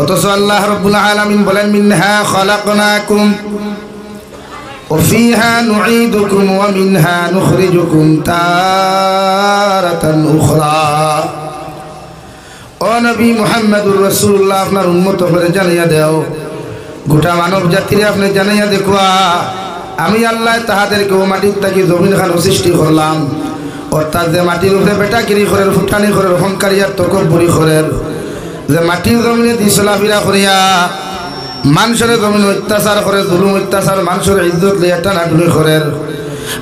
অথচ আল্লাহ রাব্বুল আলামিন বলেন মিনহা খালাকনাকুম ওয়া ফিহা নুঈদুকুম ওয়া মিনহা নুখরিজুকুম তারাতান উখরা। ও নবী মুহাম্মদুর রাসূলুল্লাহ, আপনার উম্মত করে জানাইয়া দাও, গোটা মানব জাতিরে আপনি জানাইয়া দেখুয়া, আমি আল্লাহ তাহাদেরকে মাটির থাকি জমিন খান সৃষ্টি করলাম। অর্থাৎ যে মাটির উপরে বেটাগিরি করের, ফুটানি করের, অহংকারী আর তকব্বুরি করের, যে মাটির জমিনে দি চলাফেরা করিয়া মানুষের জমিনে অত্যাচার করে, জুলুম অত্যাচার, মানুষের ইজ্জত লইয়া টানাটুনি করের,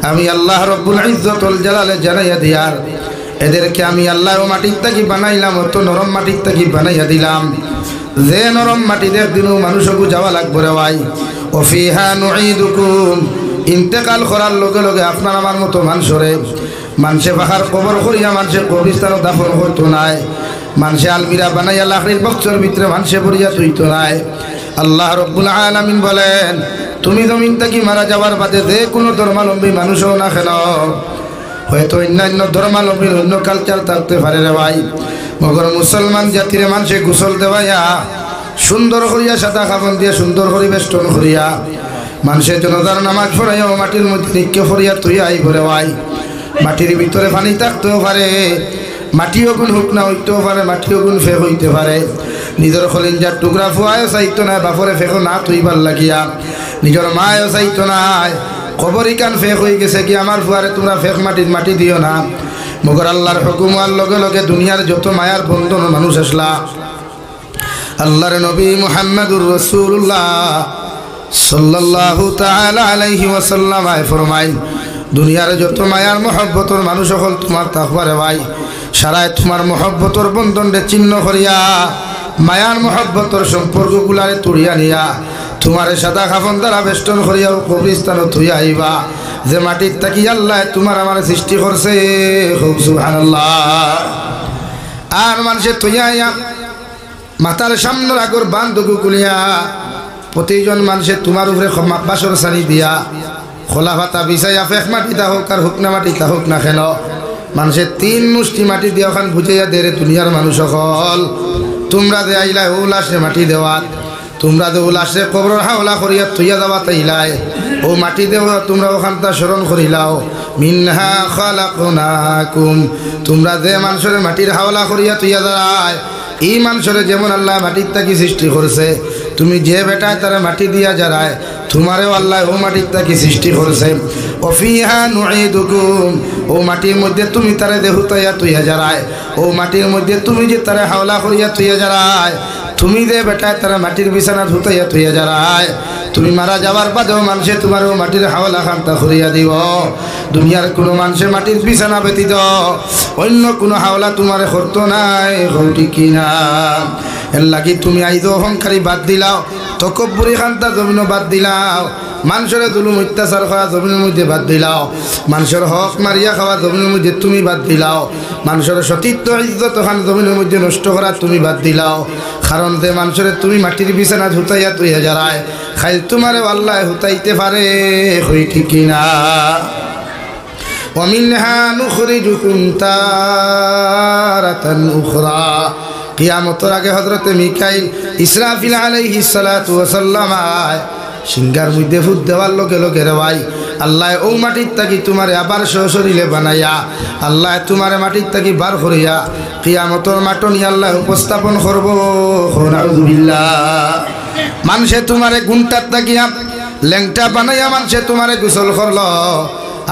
আমি আল্লাহ রব্বুল ইজ্জতুল জালালে জানাইয়া দিয়ার এদেরকে আমি আল্লাহ মাটির থাকি বানাইলাম, অত নরম মাটির থাকি বানাইয়া দিলাম যে নরম মাটিতে একদিনও মানুষকে যাওয়া লাগবে রে ভাই। ও ফিহা নুঈদুকুম, ইন্তেকাল করার লগে লগে আপনার আমার মতো মানুষে পাহার কবর করিয়া মানুষে কবরস্থানে দাফন করতো নাই, মানুষে আলমিরা বানাইয়া লাকড়ির বক্সের ভিতরে মানুষে পড়িয়া তুইতো নাই। আল্লাহ রব্বুল আলামিন বলেন, তুমি জমিন থেকে মারা যাওয়ার বাদে যে কোনো ধর্মাবলম্বী মানুষও না কেন, হয়তো অন্যান্য ধর্মাবলম্বীর অন্য কালচার থাকতে পারে রে ভাই, মগর মুসলমান জাতিরে মানুষে গোসল দেওয়াইয়া সুন্দর করিয়া সাদা কাপড় দিয়া সুন্দর করে বেষ্টন করিয়া মানুষের জনতার নামাজ পড়াইয়া মাটির মধ্যে নিক্ষেপ করিয়া তুই আই করে ভাই। মাটির ভিতরে পানি থাকতেও পারে, মাটিও গুণ হুকনা হইতেও পারে, মাটিও গুণ ফেক হইতে পারে। নিজের খলিঞ্জার টুকরা ফুয়ায়ও চাইতো না, বাপরে ফেকো না তুইবার লাগিয়া, নিজের মায়ও চাইতো না কবরই কান ফেক হয়ে গেছে কি আমার ফুয়ারে তোমরা ফেক মাটি দিও না। মগর আল্লাহর হুকুম হওয়ার লগে লগে দুনিয়ার যত মায়ার বন্ধন মানুষ আসলা, আল্লাহর নবী মুহাম্মদুর রাসূলুল্লাহ সাল্লাল্লাহু তাআলা আলাইহি ওয়াসাল্লাম ফরমাই, দুনিয়ার যত মায়ার মহব্বতর মানুষ সকল তোমার তাকওয়ারে ভাই, সারায় তোমার মহব্বতর বন্ধনরে চিহ্ন করিয়া মায়ার মহব্বতর সম্পর্কগুলারে তুড়িয়া নিয়া তোমার সাদা কাফন দ্বারা বেষ্টন করিয়া কবরস্থান তুইয়া আইবা যে মাটির থাকি আল্লাহ তোমার আমার সৃষ্টি করছে। খুব সুবহানাল্লাহ। আর মানুষে তুইয়া আইয়া মাথার সামনের আগর বান্ধবু কুলিয়া প্রতিজন মানুষের তোমার উপরে বাসর সারি দিয়া খোলা ভাতা বিছাইয়া ফেক মাটিতা হোক আর হুকনা মাটিতা হোক না কেন মানুষের 3 মুষ্টি মাটি দিয়া ওখান বুঝাইয়া দে রে দুনিয়ার মানুষ সকল, তোমরা যে আইলাই ও লাশে মাটি দেওয়াত, তোমরা যে ও লাশে কবর হাওলা করিয়া তুইয়া যাওয়া তাইলাই ও মাটি দেওয়া তোমরা ওখানটা স্মরণ করিলাও। মিনহা খালাকনাকুম, তোমরা যে মানুষের মাটির হাওলা করিয়া তুইয়া দাঁড়ায় এই মানুষের যেমন আল্লাহ মাটির থাকি সৃষ্টি করছে, তুমি যে বেটায় তারা মাটি দিয়া যারায় তোমারেও আল্লাহ ও মাটির থাকি সৃষ্টি করছে। ও ফিহা নুঈদুকুম, ও মাটির মধ্যে তুমি তারে দেহুতাইয়া তুইয়া যারায়, ও মাটির মধ্যে তুমি যে তারে হাওলা করিয়া তুইয়া যারায়, তুমি যে বেটায় তারা মাটির বিছানা ধুতাইয়া তুইয়া যারায়, তুমি মারা যাবার বাদেও মানুষে তোমারও মাটির হাওলা খান্তা করিয়া দিব। দুনিয়ার কোনো মানুষের মাটির বিছানা ব্যতীত অন্য কোনো হাওলা তোমার করতো নাই, হৌটি কিনা এর লাগি তুমি আইদ অহংকারী বাদ দিলাও, তকব্বুরি খান্তা জমিনও বাদ দিলাও, মানুষের জুলুম অত্যাচার করা জমিনের মধ্যে বাদ দিলাও, মানুষের হক মারিয়া খাওয়া জমিনের মধ্যে তুমি বাদ দিলাও, মানুষের সতীত্ব ইজ্জত খান জমিনের মধ্যে নষ্ট করা তুমি বাদ দিলাও। কারণ যে মানুষের তুমি মাটির বিছানা হুতাইয়া তুইয়া যারায় খাইল তোমারে আল্লাহ হুতাইতে পারে, হই ঠিক না। ওয়ামিনহা নুখরিজুকুম তারাতান উখরা, কিয়ামতের আগে হযরতে মিকাইল ইসরাফিল আলাইহিস সালাতু ওয়াস সালাম সিংহার মধ্যে ফুট দেওয়ার লোকে লোকে রে ভাই আল্লাহ ও মাটির থাকি তোমারে আবার সশরীরে বানাইয়া আল্লাহ তোমারে মাটির থাকি বার করিয়া কিয়ামতের মাঠে নিয়ে আল্লাহ উপস্থাপন করব। নাউযুবিল্লাহ। মানুষে তোমারে গুণটার থাকিয়া ল্যাংটা বানাইয়া মানুষে তোমারে গোসল করলো,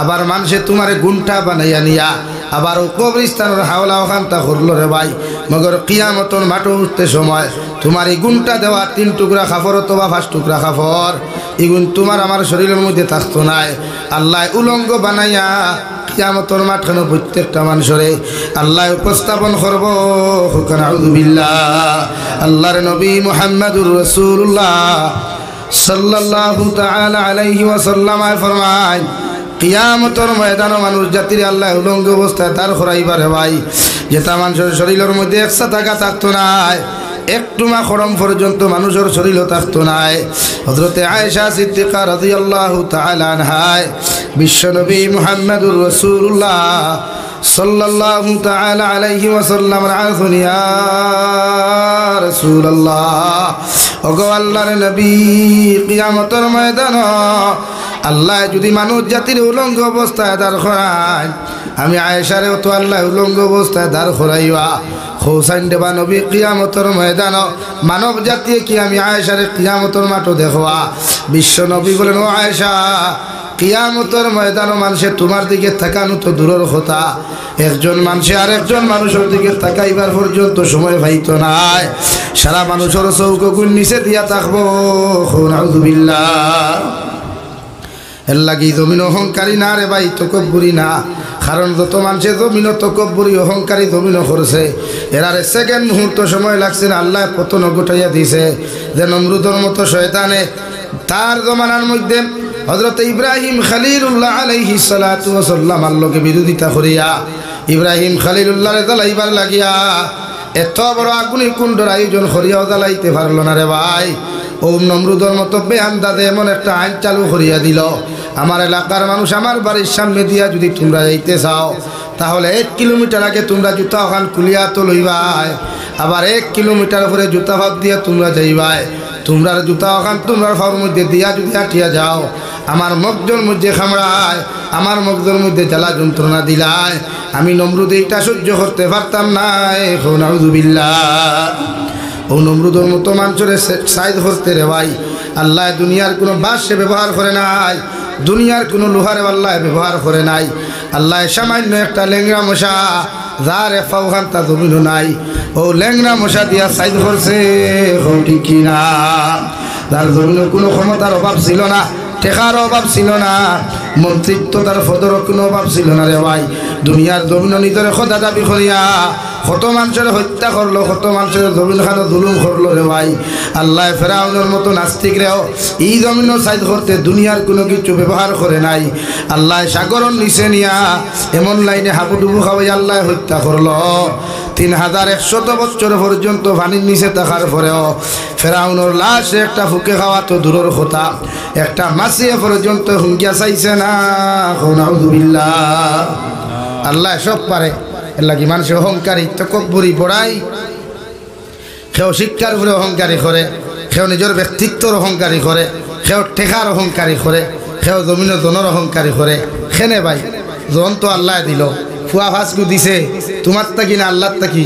আবার মানুষে তোমারে গুণটা বানাইয়া নিয়া আবার কবরস্থানের হাওলা ওখানটা করলো রে ভাই। মগর কিয়ামতের মাঠে উঠতে সময় তোমার এই গুণটা দেওয়া 3 টুকরা কাপড় অথবা 5 টুকরা কাপড় এগুন তোমার আমার শরীরের মধ্যে থাকতো নাই, আল্লাহ উলঙ্গ বানাইয়া কিয়ামতের মাঠখানে প্রত্যেকটা মানুষরে আল্লাহ উপস্থাপন করব। নাউযুবিল্লাহ। আল্লাহর নবী মুহাম্মদুর রাসূলুল্লাহ সাল্লাল্লাহু তাআলা আলাইহি ওয়াসাল্লাম ফরমায়, কিয়ামতের ময়দানে মানুষ জাতির আল্লাহ উলঙ্গ অবস্থায় তার খরাইবারে ভাই, যেটা মানুষের শরীরের মধ্যে একসা টাকা থাকতো নাই, একটু মা খরম পর্যন্ত মানুষের শরীরও থাকতো নাই। হযরতে আয়েশা সিদ্দিকা রাদিয়াল্লাহু তাআলা আনহা বিশ্বনবী মুহাম্মদুর রাসূলুল্লাহ সাল্লাল্লাহু তাআলা আলাইহি ওয়াসাল্লাম রাসূল ইয়া রাসূলুল্লাহ ওগো আল্লাহর নবী কিয়ামতের ময়দানে আল্লাহ যদি মানুষ জাতির উলঙ্গ অবস্থায় দাঁড় করায় আমি আয়েশারেও তো আল্লাহ উলঙ্গ অবস্থায় দাঁড় করাইবা হোসাইন দেবা নবী কিয়ামতের ময়দান মানব জাতি কি আমি আয়েশারে কিয়ামতের মাঠে দেখবা বিশ্ব নবী বলেন ও আয়েশা কিয়ামতের ময়দান মানুষে তোমার দিকে তাকানো তো দূরের কথা একজন মানুষে আরেকজন মানুষের দিকে তাকাইবার পর্যন্ত সময় পাইতো নাই সারা মানুষের চৌকগুণ নিচে দিয়া থাকবো নাউযুবিল্লাহ এর লাগি জমিন অহংকারী না রে ভাই তকব্বুরি না কারণ যত মানুষে জমিন তকব্বুরি অহংকারী জমিন করছে এরারে সেকেন্ড মুহূর্ত সময় লাগছে না আল্লাহ পতন গোটাইয়া দিছে যে নমরুদের মতো শয়তানে তার জমানার মধ্যে হযরত ইব্রাহিম খলিলুল্লাহ আলাইহিস সালাতু ওয়াস সালাম আল্লাহকে বিরোধিতা করিয়া ইব্রাহিম খলিলুল্লাহরে জ্বালাইবার লাগিয়া এত বড় আগুনের কুণ্ডর আয়োজন করিয়াও জ্বালাইতে পারল না রে ভাই ও নমরুদের মতো বেআন্দাজে এমন একটা আইন চালু করিয়া দিল আমার এলাকার মানুষ আমার বাড়ির সামনে দিয়া যদি তোমরা যাইতে চাও তাহলে 1 কিলোমিটার আগে তোমরা জুতা ওখান খুলিয়া তো লইবাই আবার 1 কিলোমিটার পরে জুতা ভাব দিয়া তোমরা যাইবাই তোমরা জুতা ওখান তোমরা ফাওয়ার মধ্যে দিয়া যদি আটিয়া যাও আমার মগজের মধ্যে খামড়ায় আমার মগজের মধ্যে জ্বালা যন্ত্রণা দিলায় আমি নমরুদ এইটা সহ্য করতে পারতাম না নাউযুবিল্লাহ ও নমরুদের মতো মানুষের সাইজ করতে রে ভাই আল্লাহ দুনিয়ার কোনো বাঁশে ব্যবহার করে নাই দুনিয়ার কোনো লোহারে আল্লাহ ব্যবহার করে নাই আল্লাহ সামান্য একটা ল্যাংড়া মশা যার ফাওখান তা জমিনও নাই ও ল্যাংড়া মশা দিয়া সাইজ করছে ঠিক কিনা তার জমিনের কোনো ক্ষমতার অভাব ছিল না টেকার অভাব ছিল না মন্ত্রিত্ব তার পদের কোনো অভাব ছিল না রে ভাই দুনিয়ার জমিন নিজের খোদা দাবি করিয়া কত মানুষের হত্যা করলো কত মানুষের জমিন খানো জুলুম করলো রে ভাই আল্লাহ ফেরাউনের মতো নাস্তিক রেও এই জমিনও সাইজ করতে দুনিয়ার কোনো কিছু ব্যবহার করে নাই আল্লাহ সাগরের নিচে নিয়া এমন লাইনে হাবুডুবু খাওয়াই আল্লাহ হত্যা করলো 3100 বছর পর্যন্ত পানির নিচে থাকার পরেও ফেরাউনের লাশ একটা ফুকে খাওয়া তো দূরের কথা একটা মাছিয়ে পর্যন্ত হুঙ্গিয়া চাইছে না নাউযুবিল্লাহ আল্লাহ সব পারে এর লাগি মানুষের অহংকারী তকব্বুরি পড়াই কেউ শিক্ষার উপরে অহংকারী করে কেউ নিজের ব্যক্তিত্বর অহংকারী করে কেউ টেকার অহংকারী করে কেউ জমিনের জনের অহংকারী করে খেনে ভাই জন তো আল্লাহ দিল ফুয়া ফাঁসকু দিছে তোমার তাকি না আল্লাহর তাকি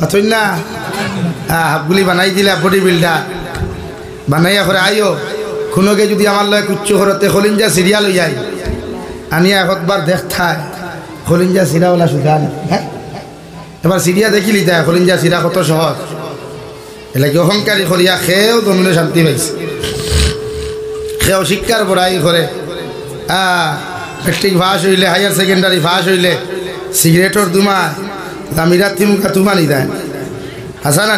অথই না হাফগুলি বানাই দিলা বডি বিল্ডার বানাইয়া করে আইও কোনোকে যদি আমার লয় কুচ্ছু করতে খলিঞ্জা সিরিয়াল হয়ে যায় আনিয়া একবার দেখথায় খলিঞ্জা সিরাওয়ালা সুধান হ্যাঁ এবার সিরিয়া দেখিলি তাই খলিঞ্জা সিরা কত সহজ এলাকি অহংকারী করিয়া খেয়েও জমিনে শান্তি পাইছে খেয়েও শিক্ষার পড়াই করে মেট্রিক পাস হইলে হায়ার সেকেন্ডারি পাস হইলে সিগারেটর দুমা দামিরা তিমুকা তুমানি দেয় আসা না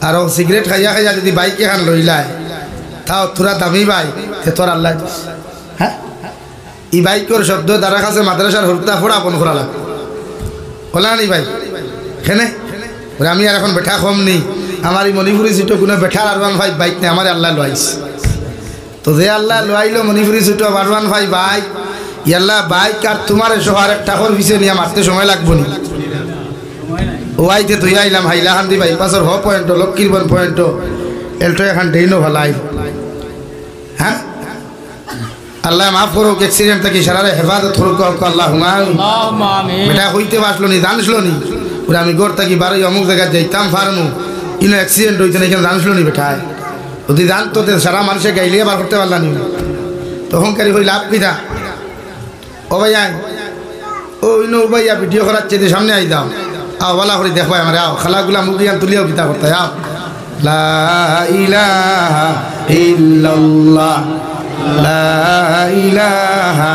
আর সিগারেট খাইয়া খাইয়া যদি বাইকে খান লইলায় তাও তোরা দামি বাই সে তোর আল্লাহ হ্যাঁ এই বাইকের শব্দ দ্বারা কাছে মাদ্রাসার হরতা ফোড়া আপন করা লাগে বলা নি ভাই হেনে আমি আর এখন বেঠা কম নেই আমার এই মণিপুরি সিটো কোনো বেঠার আর 15 বাইক নেই আমার আল্লাহ লোয়াইছে তো যে আল্লাহ লোয়াইলো মণিপুরি সিটো আর 15 বাইক ইয়াল্লাহ বাইক আর তোমার শহর একটা করে পিছিয়ে নিয়ে মারতে সময় লাগবো নি ওয়াইতে তুই আইলাম হাইলাহান্দি বাইপাসের হ পয়েন্ট লক্ষ্মীরবন পয়েন্ট এলটো এখন ডেইনো ভালাই হ্যাঁ আল্লাহ মাফ করুক অ্যাক্সিডেন্ট থেকে সারারে হেফাজত করুক আল্লাহুম্মা আমিন বেটা হইতে বাসলো নি জানছিল নি ওরা আমি গোর থাকি বারোই অমুক জায়গায় যাইতাম ফার্মু ইনো অ্যাক্সিডেন্ট হইতে না এখানে জানছিল নি বেটায় যদি জানতো সারা মানুষে গাইলে বার করতে পারলাম নি তখনকারী হই লাভ কিনা ও ভাই আয় ও ইনো ভাইয়া ভিডিও করাচ্ছে যে সামনে আই দাও আও বলা করে দেখো আমার আও খালাগুলা মুগিয়ান তুলিয়াও কিতা করতে আও লা ইলাহা ইল্লাল্লাহ লা ইলাহা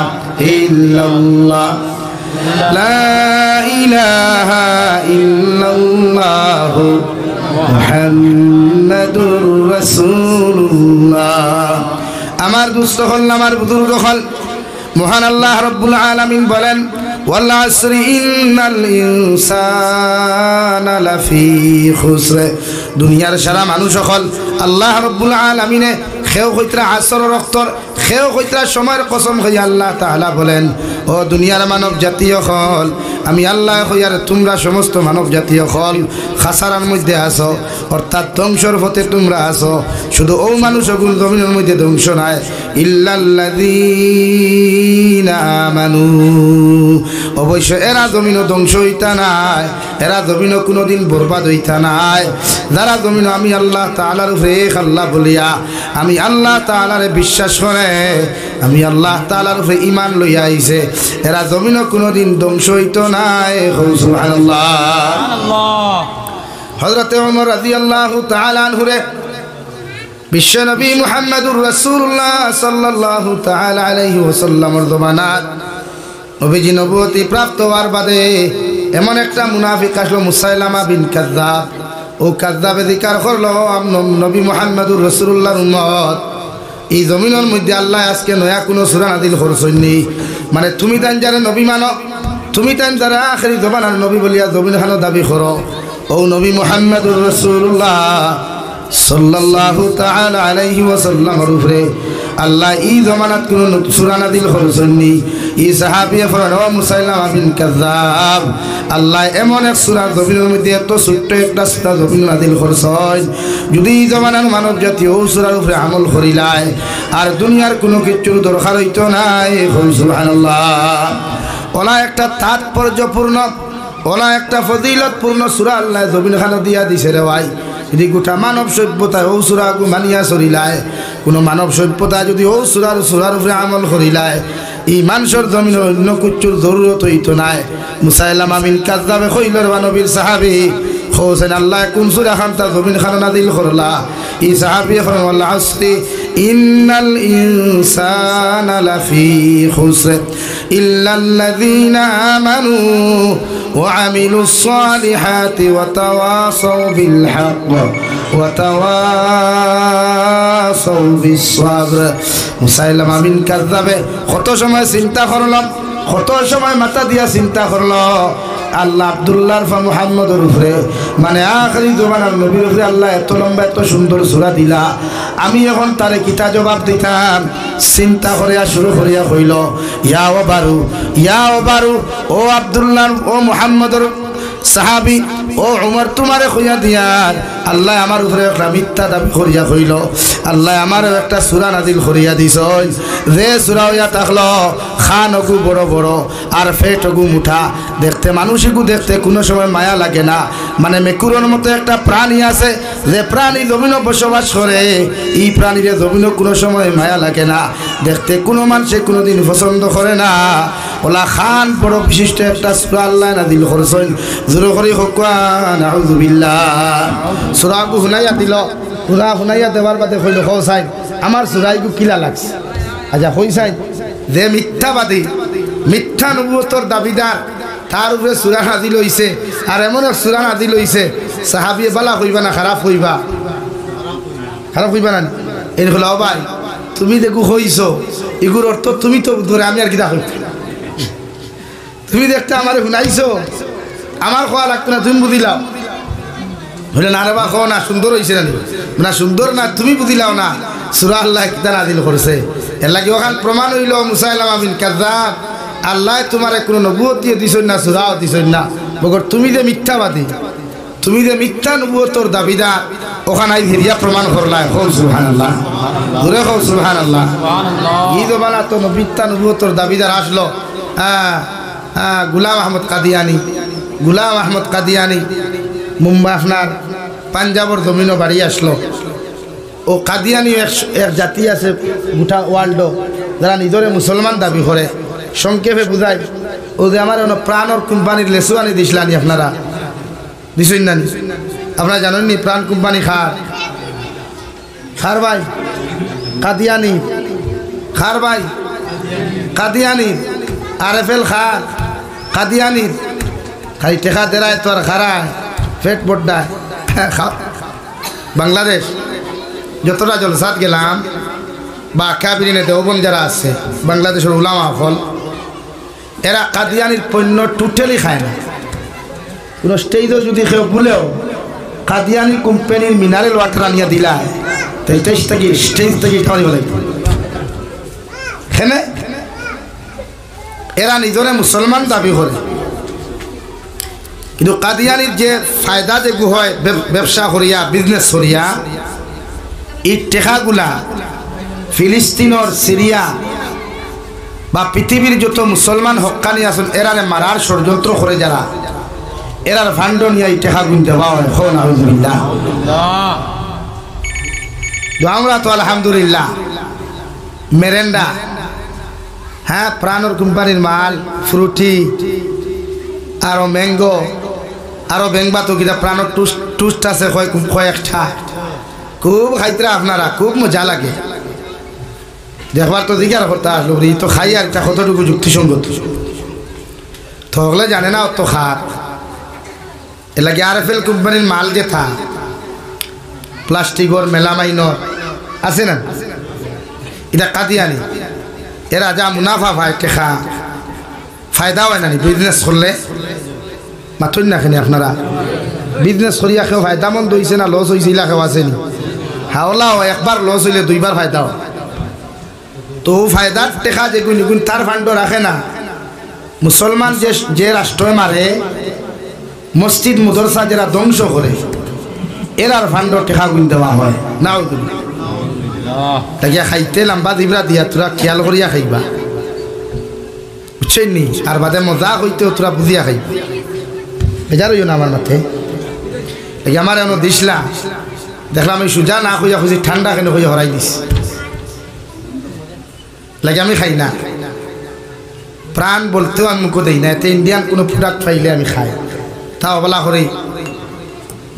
ইল্লাল্লাহ লা ইলাহা ইল্লাল্লাহ মুহাম্মাদুর রাসূলুল্লাহ আমার দুস্থ হল আমার বুজুর্গ হল মহান আল্লাহ রাব্বুল আলামিন বলেন ওয়াল আসরি ইন্নাল ইনসানা লাফি খুসর দুনিয়ার সারা মানুষ হল আল্লাহ রাব্বুল আলামিনে খেও কইতরা আসর রক্তর খেও কইতরা সময়ের কসম খাই আল্লাহ তাআলা বলেন ও দুনিয়ার মানব জাতীয় হল আমি আল্লাহ কইয়ার তোমরা সমস্ত মানব জাতীয় হল খাসারার মধ্যে আছো অর্থাৎ ধ্বংসর পথে তোমরা আছো শুধু ও মানুষগুলো জমিনের মধ্যে ধ্বংস নাই ইল্লাল্লাযীনা আমানু অবশ্য এরা জমিনও ধ্বংস হইতা নাই এরা জমিনও কোনোদিন বরবাদ হইতা নাই যারা জমিন আমি আল্লাহ তাআলার উপরে এক আল্লাহ বলিয়া আমি আল্লাহ তাআলারে বিশ্বাস করে আমি আল্লাহ তাআলার উপরে ঈমান লইয়া আইছে এরা জমিনও কোনোদিন ধ্বংস হইতো নাই সুবহানাল্লাহ সুবহানাল্লাহ হযরত ওমর রাদিয়াল্লাহু তাআলা আনহুরে বিশ্বনবী মুহাম্মদুর রাসূলুল্লাহ সাল্লাল্লাহু তাআলা আলাইহি ওয়াসাল্লামের জমানাত নবীজি নবুয়তি প্রাপ্ত হওয়ার বাদে এমন একটা মুনাফিক আসলো মুসাইলামা বিন কাযযাব ও কাযযাবে জিকার করলো নবী মুহাম্মদুর রাসূলুল্লাহর উম্মত এই জমিনের মধ্যে আল্লাহ আজকে নয়া কোনো সূরা নাযিল করছেননি মানে তুমি তান যারা নবী মানো তুমি তান যারা আখিরি জমানার নবী বলিয়া জমিন খানো দাবি করো ও নবী মুহাম্মদুর রাসূলুল্লাহ সাল্লাল্লাহু তাআলা আলাইহি ওয়াসাল্লামের উপরে আল্লাহ এই জমানাত কোন সূরা নাযিল করছেননি এই সাহাবী ফরমান ও মুসাইলামা বিন কাযযাব আল্লাহ এমন এক সূরা জমিনের মধ্যে এত ছোট্ট একটা সূরা জমিন নাযিল করছেন যদি এই জমানার মানব জাতি ও সূরার উপরে আমল করিলায় আর দুনিয়ার কোনো কিছুর দরকার হইতো নাই সুবহানাল্লাহ ওলা একটা তাৎপর্যপূর্ণ ওলা একটা ফজিলতপূর্ণ সূরা আল্লাহ জমিন খানো দিয়া দিছে রে ভাই যদি গোটা মানব সভ্যতায় ও সূরা মানিয়া চলিলায় কোনো মানব সভ্যতা যদি ও সূরার উপরে আমল করিলায় এই মানুষের জমিন অন্য কিছুর জরুরত হইতো নাই মুসাইলামা বিন কাযযাবে কইলর নবীর সাহাবী হোসেন আল্লাহ কোন সূরা খানটা জমিন খানো নাযিল করলা এই সাহাবী এখন আল্লাহ আসতি ইন্নাল ইনসানা লাফি খুসর ইল্লাল্লাযীনা আমানু ওয়া আমিলুস সালিহাতি ওয়া তাওয়াসাউ বিল হক ওয়া তাওয়াসাউ বিস সাবর মুসাইলামা বিন কাযযাবে কত সময় চিন্তা করলাম কত সময় মাথা দিয়া চিন্তা করলো আল্লাহ আব্দুল্লাহর ফা মুহাম্মদের উপরে মানে আখিরি জমানার নবীর উপরে আল্লাহ এত লম্বা এত সুন্দর সূরা দিলা আমি এখন তারে কিতা জবাব দিতাম চিন্তা করিয়া শুরু করিয়া কইল ইয়া বারু ও আব্দুল্লাহ ও মুহাম্মদের সাহাবী ও উমর তোমারে কইয়া দিয়ার আল্লাহ আমার উপরে একটা মিথ্যা দাবি করিয়া কইল আল্লাহ আমার একটা সূরা নাযিল করিয়া দিছেন যে সূরা হইয়া থাকলো খানগু বড় বড় আর পেটগু মুঠা দেখতে মানুষগু দেখতে কোনো সময় মায়া লাগে না মানে মেকুরের মতো একটা প্রাণী আছে যে প্রাণী জমিনে বসবাস করে এই প্রাণীরে জমিনে কোনো সময় মায়া লাগে না দেখতে কোনো মানুষে কোনোদিন পছন্দ করে না ওলা খান বড় বিশিষ্ট একটা সূরা আল্লাহ নাযিল করেছেন জোরে করে হকা নাউযু বিল্লাহ সূরাগু শুনাইয়া দিল সূরা শুনাইয়া দেওয়ার বাদে কইল হও সাই আমার সূরাইগু কিলা লাগছে আচ্ছা কই সাই যে মিথ্যাবাদী মিথ্যা নবুয়তর দাবিদার তার উপরে সূরা নাযিল হইছে আর এমন এক সূরা নাযিল হইছে সাহাবী বালা কইবা না খারাপ কইবা না এই হলো ভাই তুমি দেখো হইছো এগুর অর্থ তুমি তো ধরে আমি আর কি দেখো তুমি দেখতে আমারে শুনাইছো আমার খাওয়া লাগতো না তুমি বুঝিলাও বলে না রে বা খাও না সুন্দর হয়েছে না সুন্দর না তুমি বুঝিলাও না সূরা আল্লাহ কিতা নাযিল করেছে এর লাগি ওখান প্রমাণ হইল মুসাইলামা বিন কাযযাব আল্লাহ তোমারে কোনো নবুয়তিও দিছেন না সূরাও দিছেন না বগর তুমি যে মিথ্যাবাদী তুমি যে মিথ্যা নবুয়তর দাবিদার ওখানে হিরিয়া প্রমাণ করলা কও সুবহানাল্লাহ জোরে কও সুবহানাল্লাহ এই জমানা তো মিথ্যা নবুয়তর দাবিদার আসলো গোলাম আহমদ কাদিয়ানি মুম্বাই আপনার পাঞ্জাবর জমিনও বাড়ি আসলো ও কাদিয়ানি এক জাতি আছে গোটা ওয়ার্ল্ড যারা নিজরে মুসলমান দাবি করে সংক্ষেপে বুঝায় ও যে আমার প্রাণর কোম্পানির লেসু আনি দিছিলানি আপনারা দিছেন না আপনারা জানেননি প্রাণ কোম্পানি খার ভাই কাদিয়ানি আরএফএল কাদিয়ানির খালি টেকা দেরায় তো আর খারায় পেট বড্ডায় বাংলাদেশ যতটা জলসাত গেলাম বা কাবিরিনে দেওবন যারা আছে বাংলাদেশের উলামা ফল এরা কাদিয়ানির পণ্য টোটালি খায় না কোনো স্টেজও যদি কেউ ভুলেও কাদিয়ানি কোম্পানির মিনারেল ওয়াটার আনিয়া দিলায় তো স্টেজ থেকে খাওয়াই বলে হেনে এরা নিজরে মুসলমান দাবি করে কিন্তু কাদিয়ানির যে ফায়দা যে হয় ব্যবসা করিয়া বিজনেস করিয়া এই টেকাগুলা ফিলিস্তিনের সিরিয়া বা পৃথিবীর যত মুসলমান হক্কানি আছেন এরারে মারার ষড়যন্ত্র করে যারা এরার ফান্ড নিয়ে এই টেকা গুণ দেওয়া হয় আলহামদুলিল্লাহ আমরা তো আলহামদুলিল্লাহ মেরেন্ডা হ্যাঁ প্রাণর কোম্পানির মাল ফ্রুটি আরো ম্যাঙ্গো আরো ব্যাংবা তো কিনা প্রাণর টুস্ট আছে কয়েকটা খুব খাইতরা আপনারা খুব মজা লাগে দেখবার তো দিকে আর করতে আসলো তো খাই আর এটা কতটুকু যুক্তিসঙ্গত থকলে জানে না অত খার এ লাগে RFL কোম্পানির মাল যেথা প্লাস্টিকর মেলামাইনর আছে না এটা কাদিয়ানি এরা যা মুনাফা পায় টেকা ফায়দা হয় না বিজনেস করলে মাথুন না খেনি আপনারা বিজনেস করিয়া কেউ ফায়দা মন্দ হয়েছে না লস হয়েছে ইলা কেউ আসেনি হাওলা একবার লস হইলে দুইবার ফায়দা হয় তো ফায়দার টেকা যেগুন এগুন তার ফান্ড রাখে না মুসলমান যে রাষ্ট্র মারে মসজিদ মুদরসা যারা ধ্বংস করে এরার ফান্ড টেকা গুণ দেওয়া হয় না তাকে খাইতে লম্বা দিবরা দিয়া তোরা খেয়াল করিয়া খাইবা বুঝছেন নি আর বাদে মজা হইতে তোরা বুঝিয়া খাইবা বেজার হইও না আমার মাথে আমার এমন দিসলা দেখলাম আমি সুজা না খুঁজা খুঁজি ঠান্ডা কেন খুঁজে হরাই দিস লাগে আমি খাই না প্রাণ বলতেও আমি মুখে দিই না এতে ইন্ডিয়ান কোনো প্রোডাক্ট পাইলে আমি খাই তাও বলা করি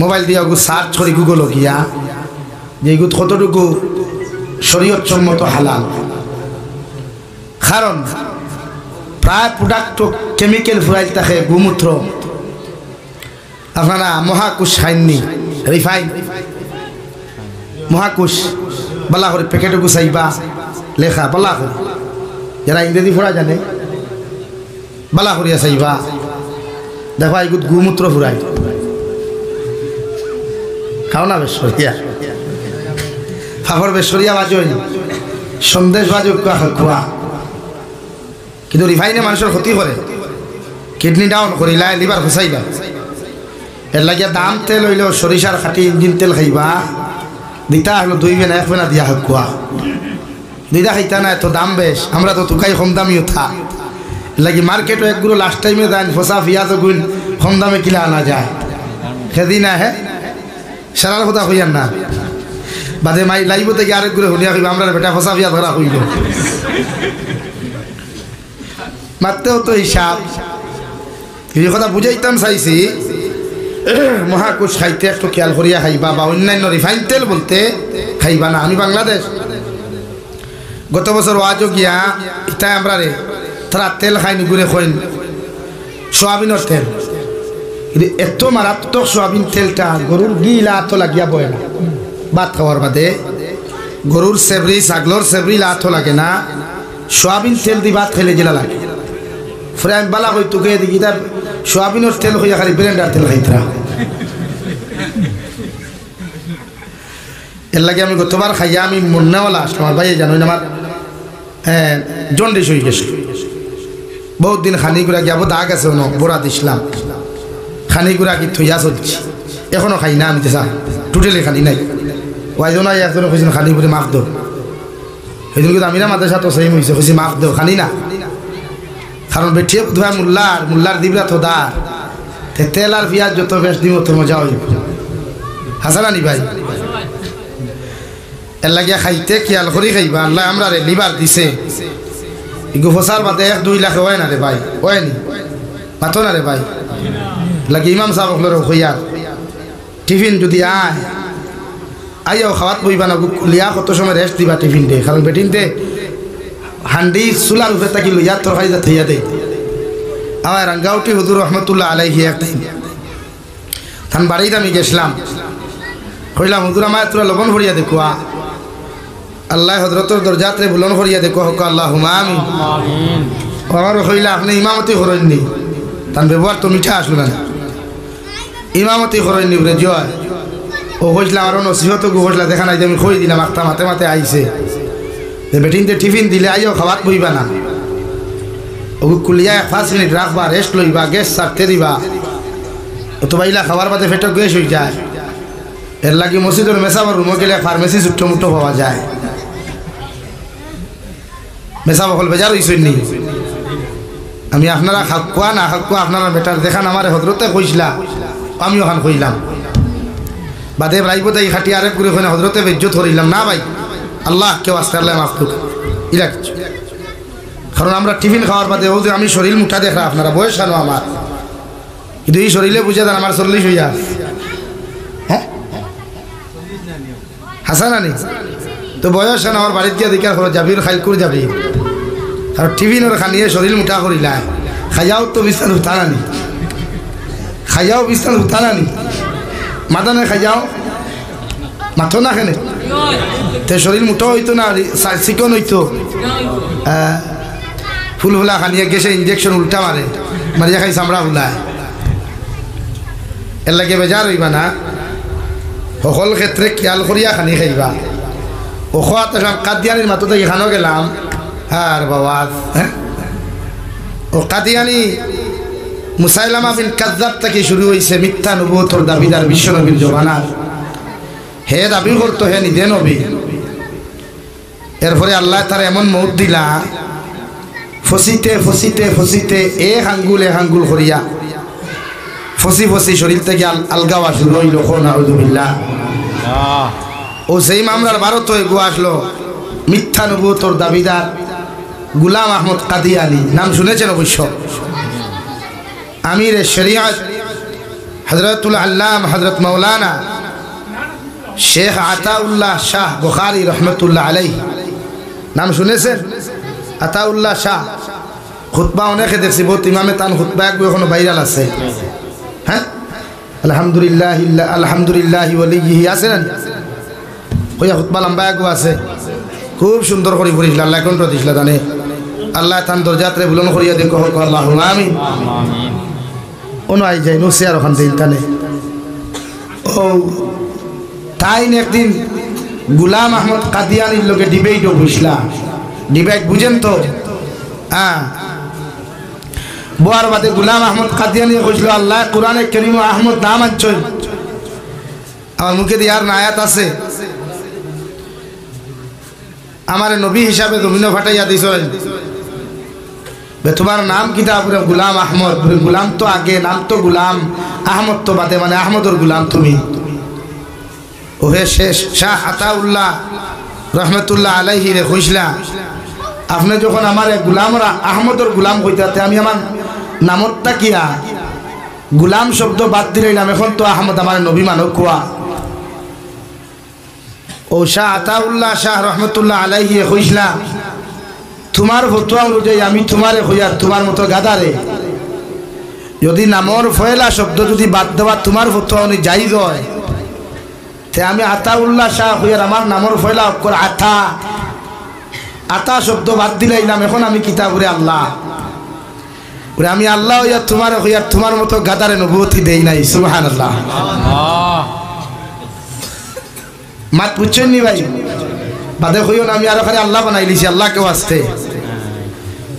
মোবাইল দিয়ে সার্চ করি গুগল গিয়া যে এগুলো কতটুকু শরীয়ত সম্মত হালাল কারণ প্রায় প্রোডাক্ট কেমিক্যাল ফুরাইল থাকে গোমূত্র আপনারা মহাকুশ খাইননি রিফাইন মহাকুশ বলা করে প্যাকেটে গুছাইবা লেখা বলা করে যারা ইংরেজি ফুরা জানে বলা করিয়া চাইবা দেখো এগুলো গোমূত্র ফুরাই খাও না বেশরিয়া ফাফর বেশরিয়া বাজই সন্দেশ বাজো খোয়া কিন্তু রিফাইনে মানুষের ক্ষতি করে কিডনি ডাউন করিলা লিভার ফসাইলা এর লাগিয়া দাম তেল হইলেও সরিষার খাটি ইঞ্জিন তেল খাইবা দিতা হলো 2 বেনা 1 বেনা দিয়া খোয়া দিদা খাইতা না এত দাম বেশ আমরা তো তুকাই কম দামিও থা লাগি মার্কেটও একগুলো লাস্ট টাইমে দেন ফসা পিঁয়াজ গুণ কম দামে কিলা আনা যায় সেদিন আহে সারার কথা হইয়ার না বাদে মাই লাইব থেকে আরেকগুলো হলিয়া কইবা আমরা বেটা ফসা পিঁয়াজ ধরা হইল মাত্রেও তো হিসাব এই কথা বুঝাইতাম চাইছি মহাকুশ খাইতে একটু খেয়াল করিয়া খাইবা বা অন্যান্য রিফাইন তেল বলতে খাইবা না আমি বাংলাদেশ গত বছর ওয়াজও গিয়া ইতাই আমরা রে তারা তেল খাইনি ঘুরে খইন সোয়াবিনের তেল এত মারাত্মক সোয়াবিন তেলটা গরুর গিলা তো লাগিয়া বয় না ভাত খাওয়ার বাদে গরুর সেবরি ছাগলর সেবরি লাথও লাগে না সোয়াবিন তেল দি ভাত খাইলে গেলা লাগে ফরে আমি বালা কই তোকে দেখি তার সোয়াবিনের তেল হইয়া খালি ব্লেন্ডার তেল খাইতরা এর লাগে আমি গতবার খাইয়া আমি মন্নাওয়ালা আসলাম আমার ভাই জানো আমার জন্ডিস হয়ে গেছে বহুত দিন খানিগুড়া গিয়া দাগ আছে বোরা দিছিলাম খানিগুড়া কি থইয়া চলছি এখনো খাই না আমি চাই টোটালি খানি নাই ওয়াইজন একজন খুঁজছেন খানি করে মাফ দো সেদিন কিন্তু আমি না মাদের সাথে সেই হয়েছে খুঁজি মাফ দো খানি না কারণ বেঠিয়ে ধোয়া মুল্লার দিবরা তো দার তেল আর পিঁয়াজ যত বেশ দিব তো মজা হইব হাসানা নি ভাই এর লাগিয়া খাইতে খেয়াল করি খাইবা আল্লাহ আমরা রে লিভার দিছে ইগু ফসার বাদে 1-2 লাখ হয় না রে ভাই হয়নি মাতো না রে ভাই লাগে ইমাম সাহেব হলো হইয়া টিফিন যদি আইও খাওয়াত বইবা না লিয়া কত সময় রেস্ট দিবা টিফিন দে কারণ বেটিনতে হান্ডি চুলার উপরে থাকি লইয়া তরকারি যা থইয়া দেয় আমার রাঙ্গাউটি হুজুর রহমতুল্লাহ আলাইহি একদিন থান বাড়িতে আমি গেছিলাম কইলাম হুজুর আমার তোরা লবণ ভরিয়া দেখুয়া আল্লাহ হজরতর দরজাতে বুলন ভরিয়া দেখো হক আল্লাহুম্মা আমিন আমার কইলা আপনি ইমামতি করেননি তার ব্যবহার তো মিঠা আসলো না ইমামতি করেননি বলে জয় ও কইসলাম আরও নসিহত গো কইসলা দেখা নাই যে আমি খই দিলাম আখতা মাতে মাতে আইছে বেটিনতে টিফিন দিলে আইও খাওয়াত বইবা না ওকে কুলিয়া 5 মিনিট রাখবা রেস্ট লইবা গ্যাস ছাড়তে দিবা তো বাইলা খাবার বাদে ফেটো গ্যাস হয়ে যায় এর লাগি মসজিদের মেসাবার রুমে গেলে ফার্মেসি ছোট্ট মুটো পাওয়া যায় মেসাব হল বেজার হইছেন নি আমি আপনারা খাকুয়া না খাকুয়া আপনারা বেটার দেখান আমার হজরতে কইসলা আমিও খান কইলাম বাদে রাইবো তাই খাটি আরেক করে ওখানে হজরতে বেজ্জত করিলাম না ভাই আল্লাহ কেউ আসতে আল্লাহ মাফ করুক ইরা কারণ আমরা টিফিন খাওয়ার বাদে ও যে আমি শরীর মুঠা দেখা আপনারা বয়স আনো আমার কিন্তু এই শরীরে বুঝে দেন আমার 40 হইয়া হ্যাঁ হাসান আনি তো বয়স আনো আমার বাড়িতে গিয়ে দিকার খরচ যাবি খাইকুর যাবি আর টিফিন ওর খানিয়ে শরীর মুঠা করিলা খাইয়াও তো বিস্তার উঠান আনি খাইয়াও বিস্তার উঠান আনি মাদানে খাইয়াও মাথো না খেনে তে শরীর মুঠো হইতো না চিকন হইতো ফুল ফুলা খানিয়ে গেছে ইঞ্জেকশন উল্টা মারে মারিয়া খাই চামড়া ফুলায় এর লাগে বেজার হইবা না সকল ক্ষেত্রে খেয়াল করিয়া খানি খাইবা ও খাওয়াতে কাদিয়ানির মাথো থেকে খানো গেলাম আর বাবা হ্যাঁ ও কাদিয়ানি মুসাইলামা বিন কাযযাব থেকে শুরু হয়েছে মিথ্যা নবুয়তের দাবিদার বিশ্বনবীর জমানার হে দাবি করতো হে নিদে নবী এরপরে আল্লাহ তার এমন মৌত দিলা ফসিতে ফসিতে ফসিতে এক আঙ্গুল করিয়া ফসি ফসি শরীর থেকে আলগাওয়া শুরু হইল নাউযুবিল্লাহ ও সেই মামলার ভারত হয়ে গো আসলো মিথ্যা নবুয়তের দাবিদার গুলাম আহমদ কাদিয়ানী নাম শুনেছেন অবশ্য আমির শরিয়ত হযরতুল আল্লাম হযরত মাওলানা শেখ আতাউল্লাহ শাহ বুখারী রহমতুল্লাহ আলাইহি নাম শুনেছেন আতাউল্লাহ শাহ খুতবা অনেকে দেখছি বহুত ইমামে তান খুতবা একবার এখনো ভাইরাল আছে হ্যাঁ আলহামদুলিল্লাহ আলহামদুলিল্লাহ ওয়ালিহি আছেন কইয়া খুতবা লম্বা একবার আছে খুব সুন্দর করে পড়িছিল আল্লাহ কোন দিছিল জানে আল্লাহ তান দরজাতে বুলন করিয়া দেখো আল্লাহুম্মা আমিন আমিন ওনো আই যাই নো শেয়ার ওখান থেকে টানে ও তাই একদিন গুলাম আহমদ কাদিয়ানির লোকে ডিবেটও বুঝলা ডিবেট বুঝেন তো হ্যাঁ বোয়ার বাদে গুলাম আহমদ কাদিয়ানি কইছিল আল্লাহ কোরআনে কারীম আহমদ নাম আনছই আমার মুখে দিয়ে আর আয়াত আছে আমার নবী হিসাবে জমিন ফাটাইয়া দিছেন তোমার নাম কিতা পুরো গুলাম আহমদ গুলাম তো আগে নাম তো গুলাম আহমদ তো বাদে মানে আহমদর গুলাম তুমি ওহে শেষ শাহ আতাউল্লাহ রহমতুল্লাহ আলাইহি রে কইসলা আপনি যখন আমার গুলামরা আহমদর গুলাম কইতাতে আমি আমার নামতটা কিয়া গুলাম শব্দ বাদ দিলাম এখন তো আহমদ আমার নবী মানব কোয়া ও শাহ আতাউল্লাহ শাহ রহমতুল্লাহ আলাইহি কইসলা তোমার ফতোয়া অনুযায়ী আমি তোমারে কইয়া তোমার মতো গাদারে যদি নামর ফয়লা শব্দ যদি বাদ দেওয়া তোমার ফতোয়া অনুযায়ী জায়েজ হয় তে আমি আতাউল্লাহ শাহ কইয়ার আমার নামর ফয়লা অক্ষর আতা আতা শব্দ বাদ দিলাম এখন আমি কিতাবরে আল্লাহ ওরে আমি আল্লাহ হইয়া তোমারে কইয়া তোমার মতো গাদারে নবুয়তি দেই নাই সুবহানাল্লাহ মাত বুঝছেন নি ভাই বাদে কইও না আমি আর খালি আল্লাহ বানাই লিছি আল্লাহ কেউ আসতে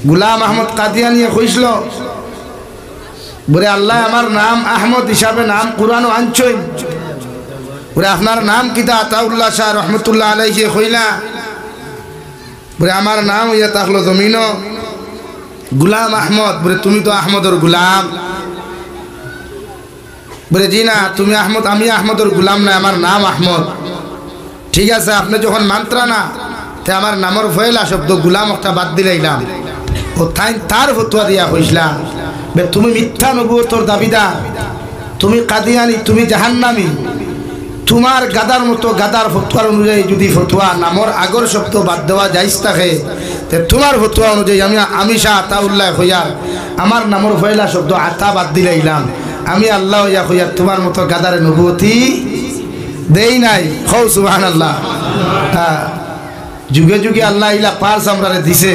গুলাম আহমদ কাদিয়ানি কইছিল বলে আল্লাহ আমার নাম আহমদ হিসাবে নাম কুরআনও আনছই বলে আপনার নাম কিতা আতাউল্লাহ শাহ রহমতুল্লাহ আলাইহি কইলা বলে আমার নাম ইয়া তাহলো জমিন গুলাম আহমদ বলে তুমি তো আহমদর গুলাম বলে জি না তুমি আহমদ আমি আহমদর গুলাম না আমার নাম আহমদ ঠিক আছে আপনি যখন মান্ত্রা না তে আমার নামর ফয়লা শব্দ গুলাম একটা বাদ দিলাইলাম ও তার ফতোয়া দিয়া কইসলাম তুমি মিথ্যা নবুয়তের দাবিদার তুমি কাদিয়ানি তুমি জাহান্নামী তোমার গাদার মতো গাদার ফতোয়ার অনুযায়ী যদি ফতোয়া নামর আগর শব্দ বাদ দেওয়া যাইজ থাকে তে তোমার ফতোয়া অনুযায়ী আমি শাহ আতাউল্লাহ হইয়া আমার নামর ফয়লা শব্দ আতা বাদ দিলাইলাম আমি আল্লাহ হইয়া হইয়া তোমার মতো গাদারে নবুয়তি দেই নাই হও সুবহানাল্লাহ যুগে যুগে আল্লাহ ইলা পার্স আমরা দিছে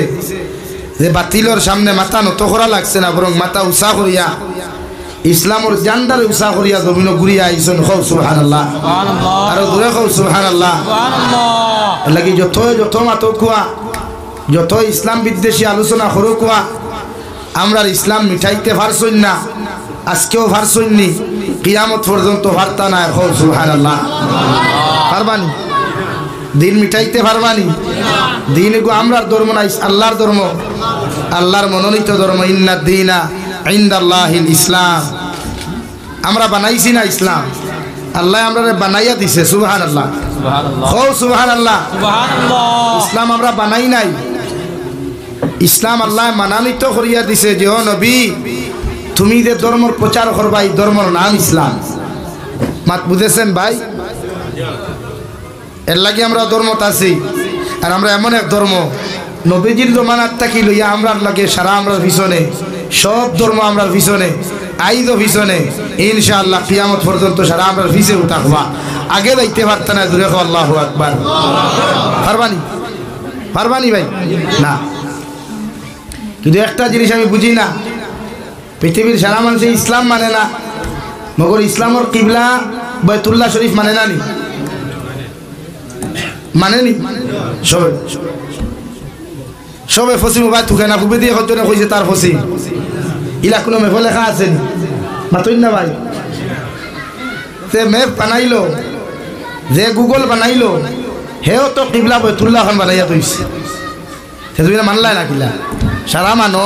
যে বাতিলর সামনে মাথা নত করা লাগছে না বরং মাথা উঁচা করিয়া ইসলামর জান্ডার উষা করিয়া জমিন ঘুরিয়া আইসন খৌ সুবহানাল্লাহ আর দূরে খৌ সুবহানাল্লাহ লাগি যত যত মাতো কুয়া যত ইসলাম বিদ্বেষী আলোচনা করো কুয়া আমরা ইসলাম মিঠাইতে পারছই না আজকেও পারছইনি কিয়ামত পর্যন্ত পারতা না খৌ সুবহানাল্লাহ পারবানি দিন মিঠাইতে পারবানি দিন গো আমরার ধর্ম না আল্লাহর ধর্ম আল্লাহর মনোনীত ধর্ম ইন্নাদ দীনা ইনদাল্লাহিল ইসলাম আমরা বানাইছি না ইসলাম আল্লাহ আমরা বানাইয়া দিছে সুবহানাল্লাহ সুবহানাল্লাহ সুবহানাল্লাহ সুবহানাল্লাহ ইসলাম আমরা বানাই নাই ইসলাম আল্লাহ মানানিত করিয়া দিছে যে ও নবী তুমি যে ধর্মর প্রচার করবা এই ধর্মর নাম ইসলাম মাত বুঝেছেন ভাই এর লাগি আমরা ধর্মত আছি আর আমরা এমন এক ধর্ম নবীজির জমানার থাকি লইয়া আমরার লাগে সারা আমরার পিছনে সব ধর্ম আমরার পিছনে আইদো পিছনে ইনশাআল্লাহ কিয়ামত পর্যন্ত সারা আমরার পিছে উঠাকবা আগে যাইতে পারত না দূরে আল্লাহু আকবার পারবানি পারবানি ভাই না কিন্তু একটা জিনিস আমি বুঝি না পৃথিবীর সারা মানুষ ইসলাম মানে না মগর ইসলামর কিবলা বাইতুল্লাহ শরীফ মানে না নি মানেনি সবে সবে ফসি মোবাইল থুকে না খুবই দিয়ে হজনে কইছে তার ফসি ইলা কোনো মেফ লেখা আছে মাতই না ভাই তে মেপ বানাইলো যে গুগল বানাইলো হেও তো কিবলা বাইতুল্লাহ খান বানাইয়া তৈছে সে তুমি মানলাই না কিলা সারা মানো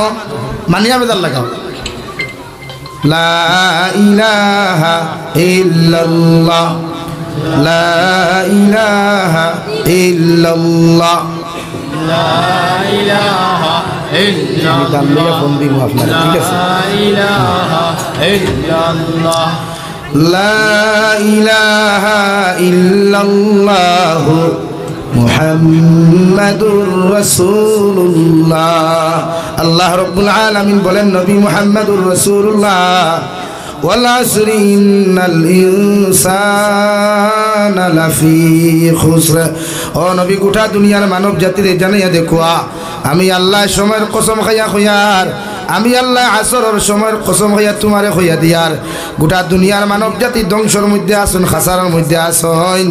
মানিয়া বেদার লাগাও লা ইলাহা ইল্লাল্লাহ লা ইলাহা ইল্লাল্লাহ লা ইলাহা ইল্লাল্লাহ বন্দি মু আপনারা ঠিক আছে লা ইলাহা ইল্লাল্লাহ লা ইলাহা ইল্লাল্লাহ মুহাম্মাদুর রাসূলুল্লাহ আল্লাহ রাব্বুল আলামিন বলেন নবী মুহাম্মাদুর রাসূলুল্লাহ ওয়াল আসরি ইন্নাল ইনসানা লাফি খুসর ও নবী গোটা দুনিয়ার মানব জাতিরে জানাইয়া দেখোয়া আমি আল্লাহ সময়ের কসম খাইয়া কইয়ার আমি আল্লাহ আসরের সময়ের কসম খাইয়া তোমারে কইয়া দিয়ার গোটা দুনিয়ার মানব জাতি ধ্বংসের মধ্যে আসুন খাসারের মধ্যে আসুন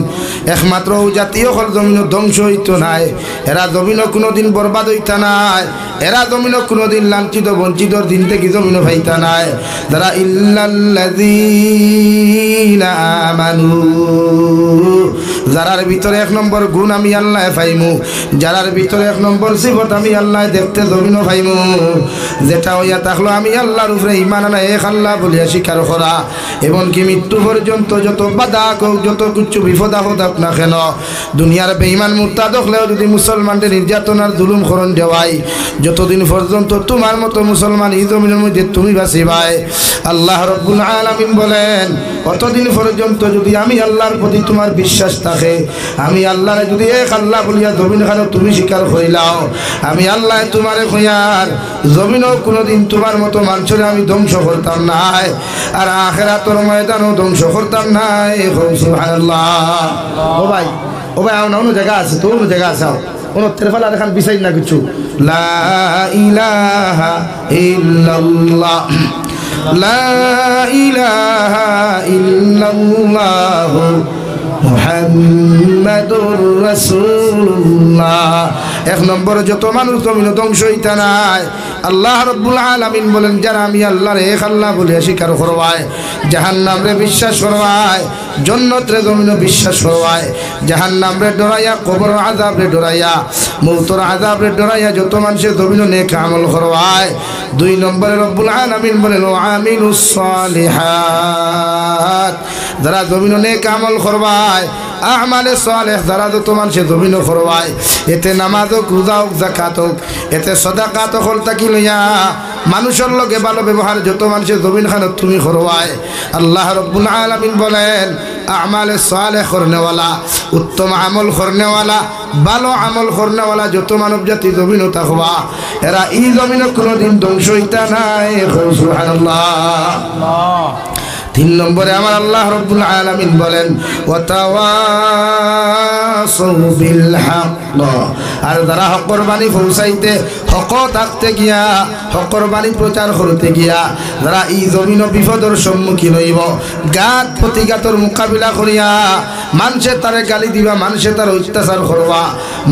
একমাত্র জাতীয় হল জমিন ধ্বংস হইতো নাই এরা জমিন কোনোদিন বরবাদ হইতা নাই এরা জমিন কোনোদিন লাঞ্ছিত বঞ্চিতর দিন থেকে জমিন পাইতা নাই যারা ইল্লাল্লাযীনা আমানু যারার ভিতরে এক নম্বর গুণ আমি আল্লাহ পাইমু যারার ভিতরে এক নম্বর সিফত আমি আল্লাহ দেখতে জমিন পাইমু যেটা হইয়া থাকলো আমি আল্লাহর উপরে ঈমান আনা এক আল্লাহ বলিয়া স্বীকার করা এমনকি মৃত্যু পর্যন্ত যত বাধা হোক যত কিছু বিপদ আপদ হোক না কেন দুনিয়ার বেঈমান মুরতাদ হলেও যদি মুসলমানদের নির্যাতনার জুলুম করণ দেওয়াই যতদিন পর্যন্ত তোমার মতো মুসলমান এই জমিনের মধ্যে তুমি বাঁচিবাই আল্লাহ রাব্বুল আলামিন বলেন অতদিন পর্যন্ত যদি আমি আল্লাহর প্রতি তোমার বিশ্বাস থাকে আমি আল্লাহরে যদি এক আল্লাহ বলিয়া জমিন খানো তুমি স্বীকার করিলাও আমি আল্লাহ তোমারে কইয়ার জমিনও কোনোদিন তোমার মতো মানুষের আমি ধ্বংস করতাম নাই আর আখিরাতের ময়দানও ধ্বংস করতাম নাই সুবহানাল্লাহ ও ভাই অন্য জায়গা আছে তো অন্য জায়গা আছে কোনো তেরফালা দেখান বিচাই না কিছু লা ইলাহা ইল্লাল্লাহ লা ইলাহা ইল্লাল্লাহ মুহাম্মাদুর রাসূলুল্লাহ এক নম্বর যত মানুষ জমিন ধ্বংস হইতা নাই আল্লাহ রাব্বুল আলামিন বলেন যারা আমি আল্লাহর এক আল্লাহ বলে স্বীকার করবায় জাহান্নামরে বিশ্বাস করবায় জান্নাতরে জমিন বিশ্বাস করবায় জাহান্নামরে ডরাইয়া কবর আযাবরে ডরাইয়া মউতর আযাবরে ডরাইয়া যত মানুষে জমিন নেক আমল করবায় দুই নম্বরে রব্বুল আলামিন বলেন ও আমিলুস সালিহাত যারা জমিন নেক আমল করবায় আমালে সালেহ যারা যত মানুষে জমিন করবায় এতে নামাজ হোক রোজা হোক যাকাত হোক এতে সদাকাত হল তাকি লইয়া মানুষের লগে ভালো ব্যবহার যত মানুষের জমিন খানত তুমি করবায় আল্লাহ রাব্বুল আলামিন বলেন আমালে সালেহ করনেওয়ালা উত্তম আমল করনেওয়ালা ভালো আমল করনেওয়ালা যত মানব জাতি জমিন থাকবা এরা এই জমিন কোনোদিন ধ্বংস হইতা নাই সুবহানাল্লাহ তিন নম্বরে আমার আল্লাহ রাব্বুল আলামিন বলেন ওয়াতাওয়াস বিল হক আর যারা হকর বাণী পৌঁছাইতে হক থাকতে গিয়া হকর বাণী প্রচার করতে গিয়া যারা এই জমিন বিপদের সম্মুখীন হইব গাত প্রতিঘাতর মোকাবিলা করিয়া মানুষে তারে গালি দিবা মানুষে তার অত্যাচার করবা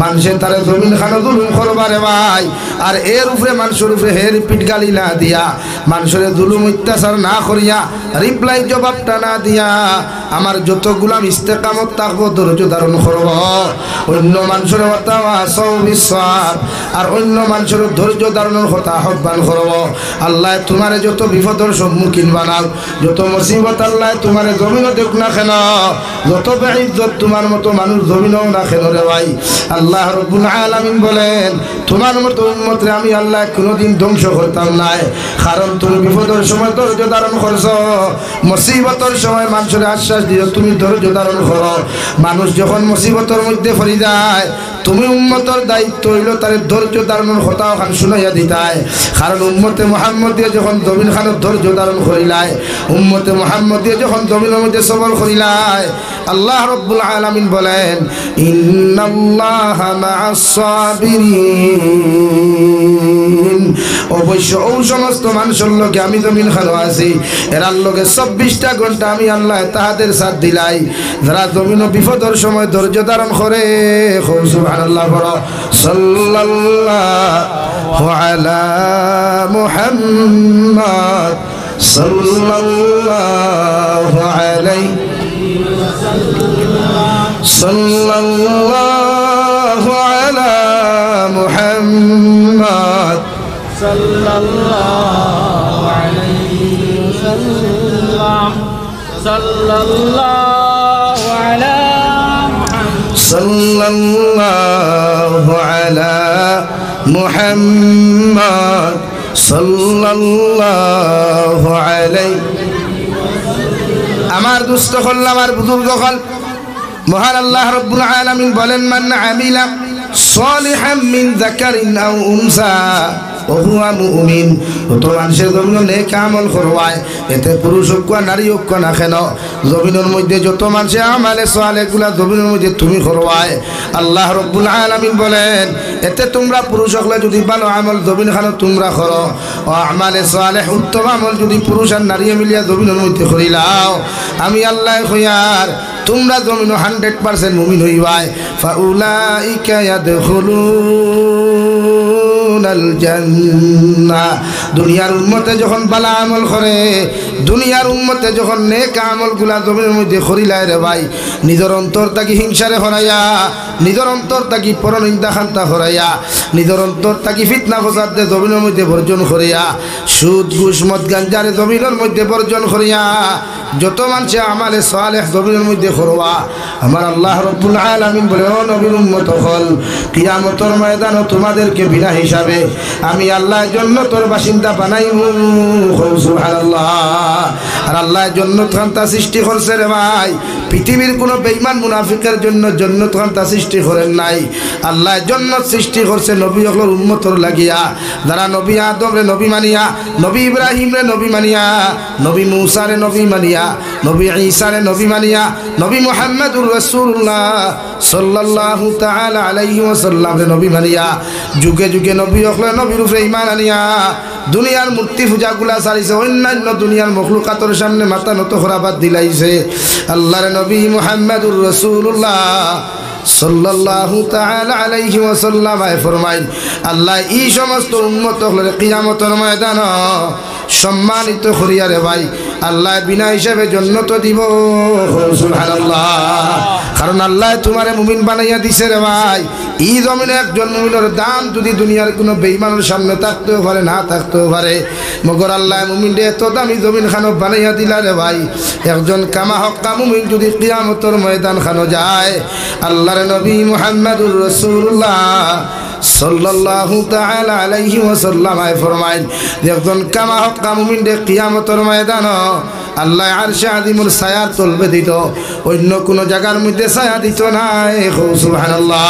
মানুষে তারে জমিন খানো জুলুম করবা রে ভাই আর এর উপরে মানুষের উপরে হে রিপিট গালি না দিয়া মানুষের জুলুম অত্যাচার না করিয়া রিপ্লাই জবাবটা না দিয়া আমার যত গুলাম ইস্তেকামত থাকবো ধৈর্য ধারণ করব অন্য মানুষের কথা বিশ্বাস আর অন্য মানুষের ধৈর্য ধারণের কথা আহ্বান করব আল্লাহ তোমার যত বিপদের সম্মুখীন বানাও যত মুসিবত আল্লাহ তোমার জমিনও দেখ না কেন যত বেইজ্জত তোমার মতো মানুষ জমিনও না কেন রে ভাই আল্লাহ রাব্বুল আলামিন বলেন তোমার মতো উম্মতরে আমি আল্লাহ কোনোদিন ধ্বংস করতাম না কারণ তুমি বিপদের সময় ধৈর্য ধারণ করছো মুসিবতের সময় মানুষের আশ্বাস দিও তুমি ধৈর্য ধারণ করো মানুষ যখন মুসিবতের মধ্যে পড়ে যায় তুমি উম্মতের দায়িত্ব হইল তার ধৈর্য ধারণের কথা ওখান শুনাইয়া দিতায় কারণ উম্মতে মুহাম্মদ দিয়ে যখন জমিন খানের ধৈর্য ধারণ করিলায় উম্মতে মুহাম্মদ দিয়ে যখন জমিনের মধ্যে সবর করিলায় আল্লাহ রাব্বুল আলামিন বলেন ইন্নাল্লাহা মা'আস সাবিরিন অবশ্য ওই সমস্ত মানুষের লোকে আমি জমিন খানো আছি এরার লোকে 24টা ঘন্টা আমি আল্লাহ তাহাদের সাথ দিলাই যারা জমিন বিপদের সময় ধৈর্য ধারণ করে সুবহানাল্লাহ বড় সাল্লাল্লাহু আলা মুহাম্মদ সাল্লাল্লাহু আলাইহি সাল্লাল্লাহু আলা মুহাম্মদ সাল্লাল্লাহু আলাইহি ওয়াসাল্লাম সাল্লাল্লাহু আলা সাল্লাল্লাহু আলা মুহাম্মদ সাল্লাল্লাহু আলাইহি আমার দুস্থ হল আমার বুজুর্গ হল মহান আল্লাহ রাব্বুল আলামিন বলেন মান আমিলা সালিহাম মিন যাকারিন আও উনসা ওহুয়া মুমিন তো মানুষের জমিন নেক আমল করবায় এতে পুরুষ হোক নারী হোক না কেন জমিনের মধ্যে যত মানুষে আমালে সালেহগুলা জমিনের মধ্যে তুমি করবায় আল্লাহ রাব্বুল আলামিন বলেন এতে তোমরা পুরুষ হলে যদি ভালো আমল জমিন খানো তোমরা করো ও আমালে সালেহ উত্তম আমল যদি পুরুষ আর নারী মিলিয়া জমিনের মধ্যে করিলাও আমি আল্লাহ কইয়ার তোমরা জমিন 100% মুমিন হইবাই ফাউলাইকা ইয়াদখুলুনাল জান্নাহ দুনিয়ার উম্মতে যখন ভালো আমল করে দুনিয়ার উম্মতে যখন নেক আমলগুলা জমিনের মধ্যে করিলায় রে ভাই নিজের অন্তর তাকি হিংসারে হরাইয়া নিজের অন্তর তাকি পরনিন্দা খান্তা হরাইয়া নিজের অন্তর তাকি ফিতনা ফসাদ দে জমিনের মধ্যে বর্জন করিয়া সুদ ঘুষ মদ গাঞ্জারে জমিনের মধ্যে বর্জন করিয়া যত মানুষে আমালে সালেহ জমিনের মধ্যে করবা আমার আল্লাহ রাব্বুল আলামিন বলে ও নবীর উম্মত হল কিয়ামতের ময়দানে তোমাদেরকে বিনা হিসাবে আমি আল্লাহর জান্নাতের বাসিন্দা বানাইব সুবহানাল্লাহ আর আল্লাহ জান্নাত খান্তা সৃষ্টি করছে রে ভাই পৃথিবীর কোন বেঈমান মুনাফিকের জন্য জান্নাত খান্তা সৃষ্টি করেন নাই আল্লাহ জান্নাত সৃষ্টি করছে নবী হলর উম্মতর লাগিয়া যারা নবী আদম রে নবী মানিয়া নবী ইব্রাহিম রে নবী মানিয়া নবী মূসা রে নবী মানিয়া নবী ঈসা রে নবী মানিয়া নবী মুহাম্মদুর রাসূলুল্লাহ সাল্লাল্লাহু তাআলা আলাইহি ওয়াসাল্লাম রে নবী মানিয়া যুগে যুগে নবী হলে নবীর উপরে ঈমান আনিয়া দুনিয়ার মূর্তি পূজাগুলা ছাড়িছে অন্যান্য দুনিয়ার মখলুকাতের সামনে মাথা নত করাবাদ দিলাইছে আল্লাহর নবী মুহাম্মদুর রাসূলুল্লাহ সাল্লাল্লাহু তাআলা আলাইহি ওয়াসাল্লাম ফরমাইল আল্লাহ এই সমস্ত উম্মত হলে কিয়ামতের ময়দান সম্মানিত করিয়া রে ভাই আল্লাহ বিনা হিসাবে জান্নাত দিব সুবহানাল্লাহ কারণ আল্লাহ তোমারে মুমিন বানাইয়া দিছে রে ভাই এই জমিনে একজন মুমিনের দাম যদি দুনিয়ার কোনো বেঈমানের সামনে থাকতেও পারে না থাকতেও পারে মগর আল্লাহ মুমিনরে এত দামি জমিন খানো বানাইয়া দিলা রে ভাই একজন কামা হক্কা মুমিন যদি কিয়ামতের ময়দান খানো যায় আল্লাহর নবী মুহাম্মদুর রাসূলুল্লাহ সাল্লাল্লাহু তাআলা আলাইহি ওয়াসাল্লাম ফরমাইল একজন কামা হক্কা মুমিন রে কিয়ামতের ময়দান আল্লাহ আরশে আযিমুল ছায়ার তলবে দিত অন্য কোন জায়গার মধ্যে ছায়া দিত না সুবহানাল্লাহ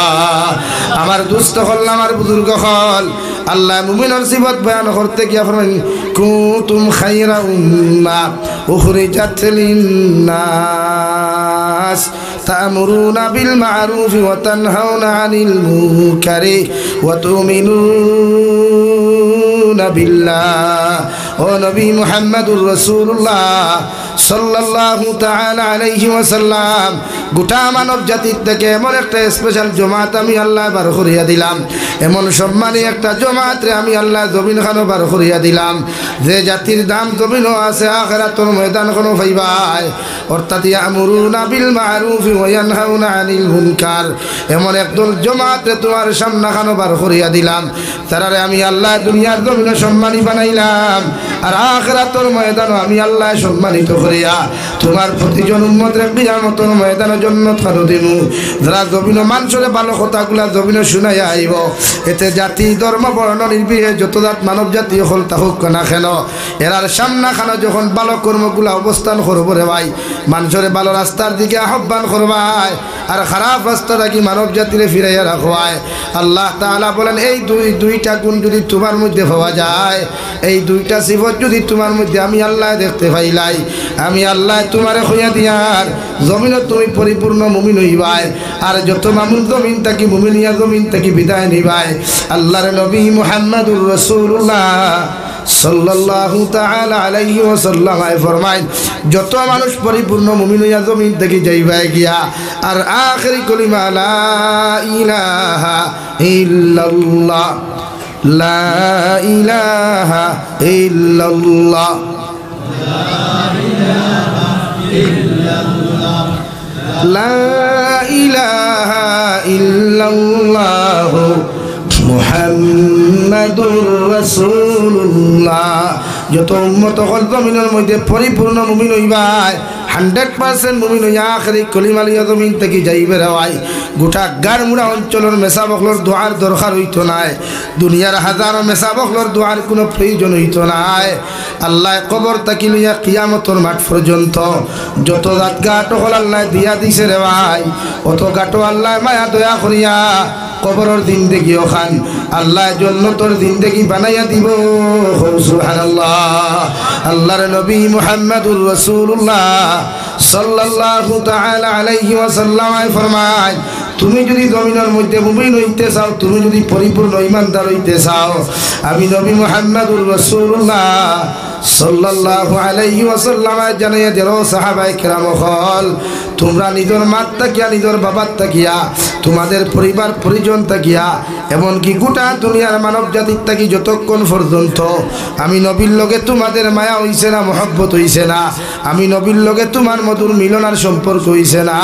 আমার দুস্থ হল আমার বুজুর্গ হল আল্লাহ মুমিনের সিফাত বয়ান করতে গিয়া ফরমাইল কুনতুম খায়রা উম্মাহ উখরিজাত লিন-নাস তা'মুরুনা বিল মা'রুফ ওয়া তানহাউনা আনিল মুনকারি ওয়া তু'মিনুনা বিল্লাহ। ও নবী মুহাম্মদুর রাসূলুল্লাহ সাল্লাল্লাহু তাআলা আলাইহি ওয়াসাল্লাম, গোটা মানব জাতির থেকে এমন একটা স্পেশাল জমাত আমি আল্লাহ বার করিয়া দিলাম, এমন সম্মানী একটা জমাত রে আমি আল্লাহ জমিন খানো বার করিয়া দিলাম, যে জাতির দাম জমিনও আছে, আখিরাতের ময়দান কোনো পাইবাই। অর্থাৎ ইয়ামুরুনা বিল মা'রুফ ওয়া ইয়ানহাউনা আনিল মুনকার, এমন একদল জমাত রে তোমার সামনে খানো বার করিয়া দিলাম, তারারে আমি আল্লাহ দুনিয়ার জমিনে সম্মানী বানাইলাম, আর আখিরাতের ময়দানও আমি আল্লাহ সম্মানিত করিয়া তোমার প্রতিজন উম্মতের কিয়ামতের ময়দানে জান্নাত খানো দিমু। যারা জমিন মানুষের ভালো কথাগুলা জমিনে শুনাইয়া আইব, এতে জাতি ধর্ম বর্ণ নির্বিশেষে যত জাত মানব জাতি হল তাহুক না কেন, এরার সামনা খানো যখন ভালো কর্মগুলা অবস্থান করবো রে ভাই, মানুষের ভালো রাস্তার দিকে আহ্বান করবাই, আর খারাপ রাস্তা থাকি মানব জাতিরে ফিরাইয়া রাখবাই। আল্লাহ তাআলা বলেন, এই দুইটা গুণ যদি তোমার মধ্যে পাওয়া যায়, এই দুইটা সিফত যদি তোমার মধ্যে আমি আল্লাহ দেখতে পাইলাই, আমি আল্লাহ তোমারে হইয়া দিয়ার জমিনে তুমি পরিপূর্ণ মুমিন হইবাই, আর যত মামুন জমিন থাকি মুমিনিয়া জমিন থাকি বিদায় নিবাই। আল্লাহর নবী মুহাম্মদুর রাসূলুল্লাহ সাল্লাল্লাহু তাআলা আলাইহি ওয়াসাল্লাম ফরমায়, যত মানুষ পরিপূর্ণ মুমিন হইয়া জমিন থেকে যাইবা গিয়া আর আখিরি কলিমা লা ইলাহা ইল্লাল্লাহ, লা ইলাহা ইল্লাল্লাহ, লা ইলাহা ইল্লাল্লাহ মুহাম্মাদুর রাসূলুল্লাহ, যত উম্মত হল জমিনের মধ্যে পরিপূর্ণ মুমিন হইবাই, 100% মুমিন হইয়া আখিরি কলিমা লিয়া জমিন থেকে যাইবে রে ভাই। গোটা গারমুড়া অঞ্চলের মেসাবকলর দোয়ার দরকার হইতো নাই, দুনিয়ার হাজারো মেসাবকলর দোয়ার কোনো প্রয়োজন হইতো নাই। আল্লাহ কবর তাকি লইয়া কিয়ামতের মাঠ পর্যন্ত যত জাত গাট হল আল্লাহ দিয়া দিছে রে ভাই, অত গাটো আল্লাহ মায়া দয়া করিয়া কবরের জিন্দেগি ওখান আল্লাহ জান্নাতের জিন্দেগি বানাইয়া দিব। সুবহানাল্লাহ। আল্লাহর নবী মুহাম্মদুর রাসূলুল্লাহ সাল্লাল্লাহু তাআলা আলাইহি ওয়াসাল্লাম ফরমায়, তুমি যদি জমিনের মধ্যে মুমিন হইতে চাও, তুমি যদি পরিপূর্ণ ঈমানদার হইতে চাও, আমি নবী মুহাম্মদুর রাসূলুল্লাহ সাল্লাল্লাহু আলাইহি ওয়াসাল্লাম জানাইয়া দিল, সাহাবায়ে কেরাম হল, তোমরা নিজের মাত তাকিয়া নিজের বাবার তাকিয়া তোমাদের পরিবার পরিজন তাকিয়া এমনকি গোটা দুনিয়ার মানব জাতির তাকি যতক্ষণ পর্যন্ত আমি নবীর লগে তোমাদের মায়া হইছে না, মহব্বত হইছে না, আমি নবীর লগে তোমার মধুর মিলনার সম্পর্ক হইছে না,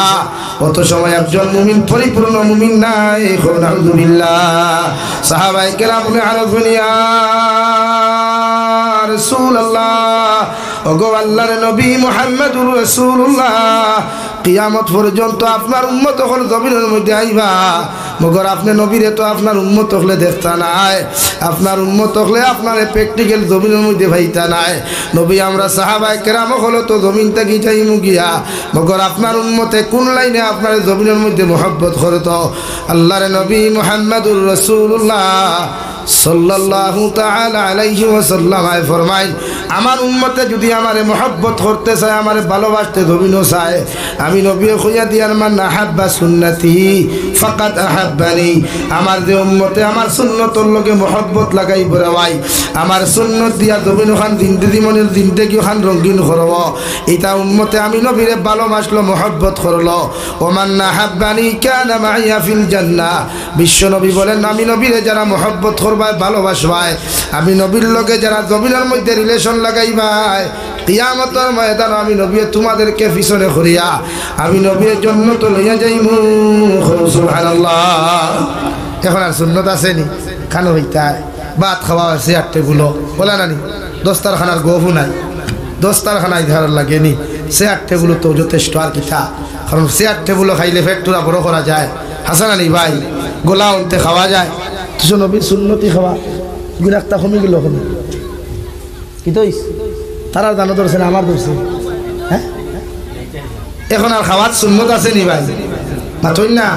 অত সময় একজন মুমিন পরিপূর্ণ মুমিন নাই। আলহামদুলিল্লাহ। সাহাবায়ে কেরাম আরফুনিয়া রাসূলুল্লাহ, ওগো আল্লাহর নবী মুহাম্মদুর রাসূলুল্লাহ, কিয়ামত পর্যন্ত আপনার উম্মত হল জমিনের মধ্যে আইবা, মগর আপনি নবীরে তো আপনার উম্মত হলে দেখতা নাই, আপনার উম্মত হলে আপনার প্র্যাকটিক্যাল জমিনের মধ্যে ভাইতা নাই। নবী আমরা সাহাবায়ে কেরাম হলো তো জমিন থাকি যাইমু গিয়া, মগর আপনার উম্মতে কোন লাইনে আপনার জমিনের মধ্যে মহব্বত করতো। আল্লাহর নবী মুহাম্মদুর রাসূলুল্লাহ সাল্লাল্লাহু তাআলা আলাইহি ওয়াসাল্লাম ফরমায়, আমার উম্মতে যদি আমারে মহব্বত করতে চায়, আমারে ভালোবাসতে জমিনও চায়, আমি নবী কইয়া দিয়ার মান আহাব্বা সুন্নতি ফাকাদ আহাব্বানি, আমার যে উম্মতে আমার সুন্নতর লগে মহব্বত লাগাই বরাই, আমার সুন্নত দিয়া জমিন খান জিন্দেগি মনের জিন্দেগি খান রঙিন করব, এটা উম্মতে আমি নবীরে ভালোবাসলো মহব্বত করলো। ওমান আহাব্বানি কানা মাইয়া ফিল জান্নাহ, বিশ্ব নবী বলেন, আমি নবীরে যারা মহব্বত করবায় ভালোবাসবাই, আমি নবীর লগে যারা জমিনের মধ্যে রিলেশন লাগাইবাই, কিয়ামতের ময়দানে আমি নবী তোমাদেরকে পিছনে করিয়া আমি নবীর জান্নাতে লইয়া যাইমু। সুবহানাল্লাহ। এখন আর সুন্নত আসেনি, খানো হইতায় ভাত খাওয়া আছে 8 টেগুলো বলা নানি, দস্তারখানার গহু নাই, দস্তারখানায় ধার লাগেনি, 8 টেগুলো তো যথেষ্ট আর কিতা, কারণ 8 টেগুলো খাইলে পেটটা বড় করা যায়, হাসানানি ভাই, গোলা উনতে খাওয়া যায়, তো নবীর সুন্নতি খাওয়া গুনাহটা কমে গেল। কি তৈস তারা জানো ধরছে না, আমার ধরছে, হ্যাঁ এখন আর খাওয়ার সুন্নত আছে নি ভাই, না তুই না,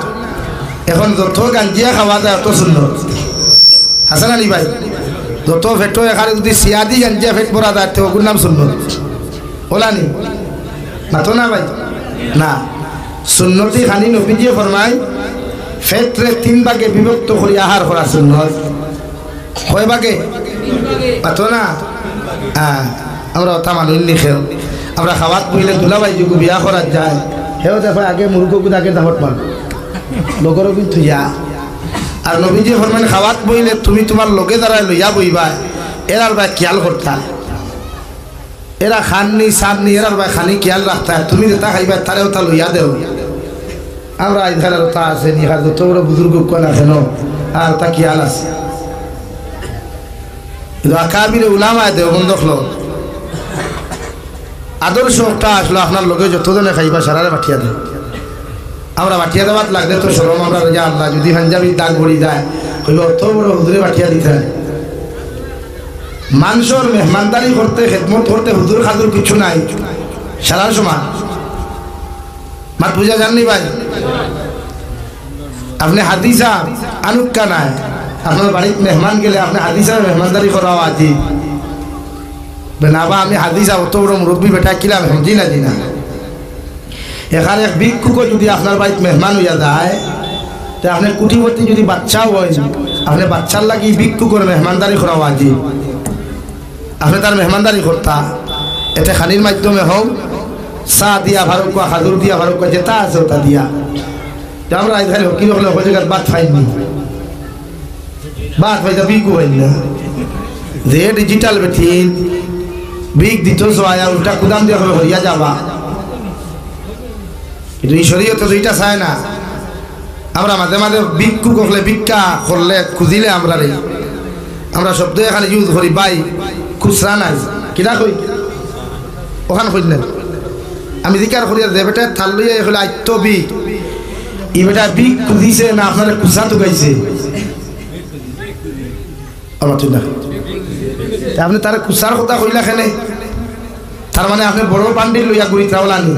এখন যত গাঞ্জিয়া খাওয়া যায় অত সুন্নত আছে না নি ভাই, যত ফেটো এখানে যদি সিয়াদি গাঞ্জিয়া ফেট পরা যায় তো ওর নাম সুন্নত ওলা নি, না তো না ভাই, না সুন্নতি খানি নবীজি ফরমায় ফেটরে 3 ভাগে বিভক্ত করে আহার করা সুন্নত। কয় ভাগে? পাতো না? আমরা ওটা মানুষ নিখেও আমরা খাওয়াত বইলে দুলাবাই যুগু বিয়া করা যায় হেও দেখো আগে মুরগগুলো আগে দাহত মান লোকেরও কিন্তু ইয়া আর নবীজি ফরমান খাওয়াত বইলে তুমি তোমার লোকে দ্বারা লইয়া বইবা এরার ভাই খেয়াল করতা এরা খাননি সাননি এরার ভাই খানি খেয়াল রাখতা তুমি যেটা খাইবা তারেও তা লইয়া দেও। আমরা এখানে তা আছে নিহার যত বড় বুজুর্গ কোন আছে ন আর তা খেয়াল আছে কিন্তু আকাবিরে উলামা দেও বন্ধক লোক আদর্শটা আসলো আপনার লোকে যতজনে খাইবা সারারে পাঠিয়ে দেয়। আমরা পাঠিয়ে দেওয়ার লাগলে তো সরম আমরা যা আল্লাহ যদি পাঞ্জাবি দাগ পড়ি যায় হইব অত বড় হুজুরে পাঠিয়ে দিতে হয়। মানুষের মেহমানদারি করতে খেদমত করতে হুজুর খাজুর কিছু নাই সারার সময় মাত বুঝা জাননি ভাই। আপনি হাদিসা আনুক্কা নাই আপনার বাড়িতে মেহমান গেলে আপনি হাদিসা মেহমানদারি করাও আজি বেনাবা আমি হাদিসা অত বড় মুরব্বী বেটা কিলাম জি না এখানে এক ভিক্ষুকও যদি আপনার বাড়িতে মেহমান হইয়া যায় তো আপনার কুটিপতি যদি বাচ্চাও হয় আপনি বাচ্চার লাগি ভিক্ষুকর মেহমানদারি করাও আজি আপনি তার মেহমানদারি করতা এতে খানির মাধ্যমে হোক চা দিয়া ভারকুয়া খাজুর দিয়া ভারকুয়া যেটা আছে ওটা দিয়া আমরা এখানে হকি হলে হজার বাদ পাইনি বাদ পাইতা ভিক্ষু হইন না যে ডিজিটাল বেঠিন বিগ দিত আয়া উল্টা কুদাম দিয়ে হবে হইয়া যাবা কিন্তু এই শরীয়ত তো দুইটা চায় না। আমরা মাঝে মাঝে ভিক্ষু করলে ভিক্ষা করলে খুঁজিলে আমরা শব্দ এখানে ইউজ করি বাই খুচরা নাই কিনা কই ওখানে খুঁজ নেন আমি জিকার করি দে বেটা থাল লইয়া হলে আইত্য বিগ ই বেটা বিগ খুঁজিছে না আপনারা খুচরা তো গাইছে আমার তুই না আপনি তার খুচরার কথা কইলা খেলে তার মানে আপনি বড় বান্ডিল লইয়া ঘুরি তাওলানি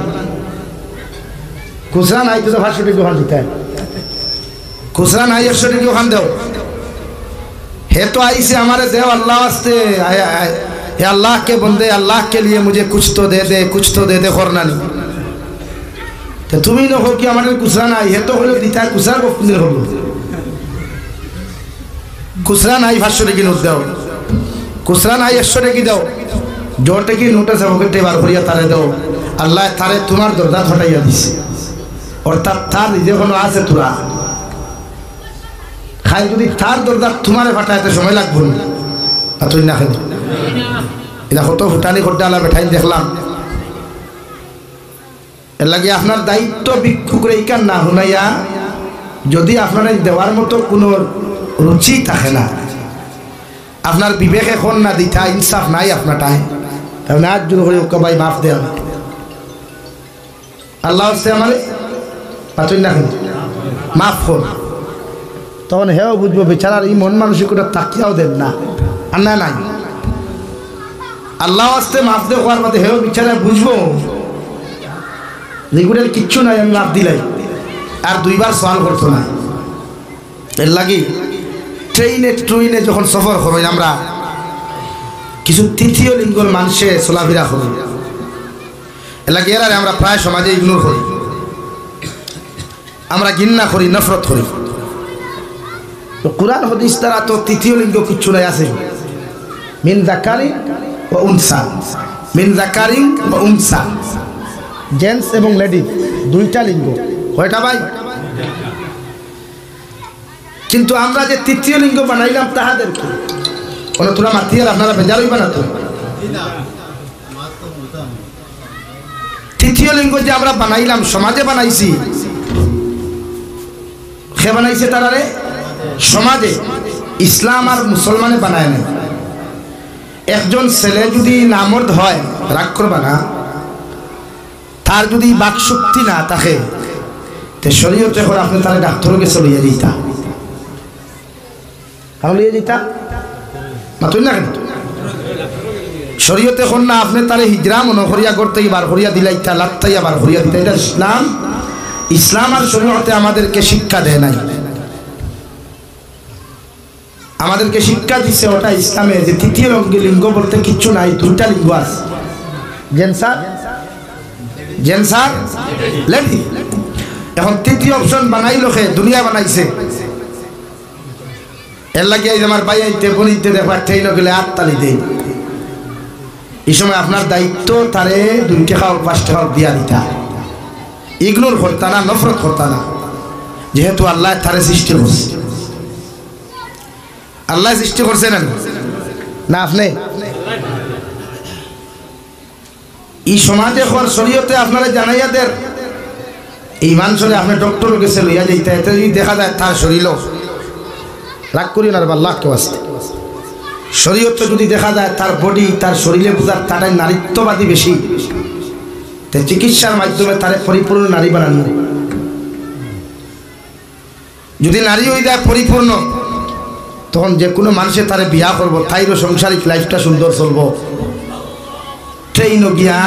খুচরা নাই তো 500 টাকা ওখান দিতে খুচরা নাই 100 টাকা ওখান দেও হে तो आइसे हमारे देव अल्लाह वास्ते हे अल्लाह के बंदे अल्लाह के लिए मुझे कुछ तो दे दे करना नहीं तो तुम ही ना हो कि हमारे खुसरा ना ये तो होलो दिता है खुसरा को कुंदर होलो खुसरा ना ही 500 की नोट दो खुसरा ना ही 100 की दो जोटे की नोट से होके टेबार करिया तारे दो अल्लाह तारे तुम्हार दर्द हटाइया दिस और तब तार देखो ना आसे तुरा খাই যদি তার দরজা তোমারে ফাটাইতে সময় লাগবে না তুই না খেলি এটা কত ফুটানি করতে আলা বেঠাই দেখলাম এর লাগে আপনার দায়িত্ব ভিক্ষুক রেইকার না হুনাইয়া যদি আপনার দেওয়ার মতো কোনো রুচি থাকে না আপনার বিবেক এখন না দিতা ইনসাফ নাই আপনার টাইম তাহলে আজ জোর করে ওকে ভাই মাফ দেয়া আল্লাহ হচ্ছে আমার পাতুই না খেলি মাফ কর তখন হেও বুঝবো বেচারার এই মন মানসিকতা তাকিয়াও দেন না আর না নাই আল্লাহ আসতে মাফ দে হওয়ার মধ্যে হেও বেচারা বুঝবো যেগুলোর কিচ্ছু নাই আমি মাফ দিলাই আর দুইবার সওয়াল করতো না এর লাগি ট্রেনে যখন সফর করি আমরা কিছু তৃতীয় লিঙ্গর মানুষে চলাফেরা করি এর লাগে এর আমরা প্রায় সমাজে ইগনোর করি আমরা ঘৃণা করি নফরত করি তো কুরআন হাদিস দ্বারা তো তৃতীয় লিঙ্গ কিছু নাই আছে মিন যাকারি ওয়া উনসা মিন যাকারি ওয়া উনসা জেন্টস এবং লেডি দুইটা লিঙ্গ কয়টা ভাই কিন্তু আমরা যে তৃতীয় লিঙ্গ বানাইলাম তাহাদেরকে কোন তোরা মাতিয়ার আপনারা বেজার হইবা না তো তৃতীয় লিঙ্গ যে আমরা বানাইলাম সমাজে বানাইছি কে বানাইছে তারা রে সমাজে ইসলাম আর মুসলমানে বানায় না একজন ছেলে যদি নামর্দ হয় রাগ করবা না তার যদি বাকশক্তি না থাকে তে শরীয়তে করে আপনি তার ডাক্তারকে চলিয়ে দিতা তাহলে যেটা মাতুন না কেন শরীয়তে কোন না আপনি তারে হিজরা মনে করিয়া করতে বার করিয়া দিলাইতা লাত্তাইয়া বার করিয়া দিতা এটা ইসলাম আর শরীয়তে আমাদেরকে শিক্ষা দেয় নাই আমাদেরকে শিক্ষা দিচ্ছে ওটা ইসলামে যে তৃতীয় লিঙ্গ বলতে কিচ্ছু নাই দুইটা লিঙ্গ আছে জেন্টস আর লেডি এখন তৃতীয় অপশন বানাইলো খে দুনিয়া বানাইছে এর লাগে আমার ভাই আইতে বলিতে দেখবার ট্রেন গেলে আটতালি দেই এই সময় আপনার দায়িত্ব তারে 2 টাকা 5 টাকা দিয়া দিতা ইগনোর করতা না নফরত করতা না যেহেতু আল্লাহ তারে সৃষ্টি করছে আল্লাহ সৃষ্টি করছে না আপনি এই সমাজে হওয়ার শরীয়তে আপনারা জানাইয়া দেন এই মানুষরে আপনি ডক্টর গেছে লইয়া যাইতে এতে যদি দেখা যায় তার শরীর রাগ করি না আল্লাহ কেউ আসতে শরীয়তে যদি দেখা যায় তার বডি তার শরীরে বোঝার তাটাই নারীত্ববাদী বেশি তাই চিকিৎসার মাধ্যমে তারে পরিপূর্ণ নারী বানানো যদি নারী হয়ে যায় পরিপূর্ণ তখন যে কোনো মানুষে তারে বিয়া করবো তাইরও সাংসারিক লাইফটা সুন্দর চলবো ট্রেনও গিয়া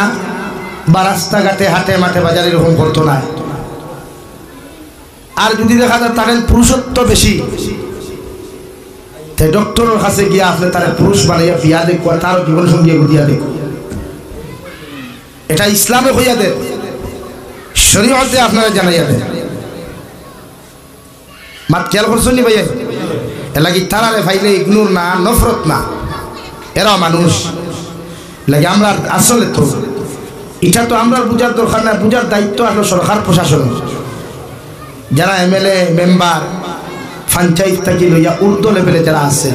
বা রাস্তাঘাটে হাটে মাঠে বাজারে এরকম করতো না আর যদি দেখা যায় তাদের পুরুষত্ব বেশি তাই ডক্টরের কাছে গিয়া আপনি তারা পুরুষ বানাইয়া বিয়া দেখো তার জীবন সঙ্গী দিয়া দেখো এটা ইসলামে হইয়া দেন শরীয়তে আপনারা জানাইয়া দেন মাত খেয়াল করছেন নি ভাইয়া এলাকি তারারে ফাইলে ইগনোর না নফরত না এরা মানুষ লাগে আমরা আসলে তো এটা তো আমরা বুঝার দরকার না বুঝার দায়িত্ব আসলে সরকার প্রশাসন যারা এমএলএ মেম্বার পঞ্চায়েত থেকে লইয়া উর্দু লেভেলে যারা আছে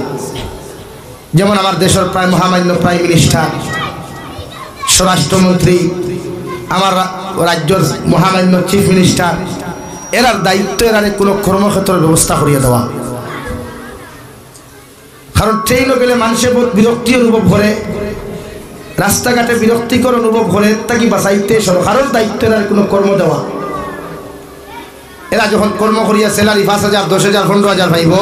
যেমন আমার দেশের প্রায় মহামান্য প্রাইম মিনিস্টার স্বরাষ্ট্রমন্ত্রী আমার রাজ্যের মহামান্য চিফ মিনিস্টার এরার দায়িত্ব এরারে কোনো কর্মক্ষেত্রের ব্যবস্থা করিয়া দেওয়া কারণ ট্রেনও গেলে মানুষের বহুত বিরক্তি অনুভব করে রাস্তাঘাটে বিরক্তিকর অনুভব করে তাকে বাঁচাইতে সরকারের দায়িত্ব এরার কোনো কর্ম দেওয়া এরা যখন কর্ম করিয়া স্যালারি 5,000 10,000 15,000 পাইব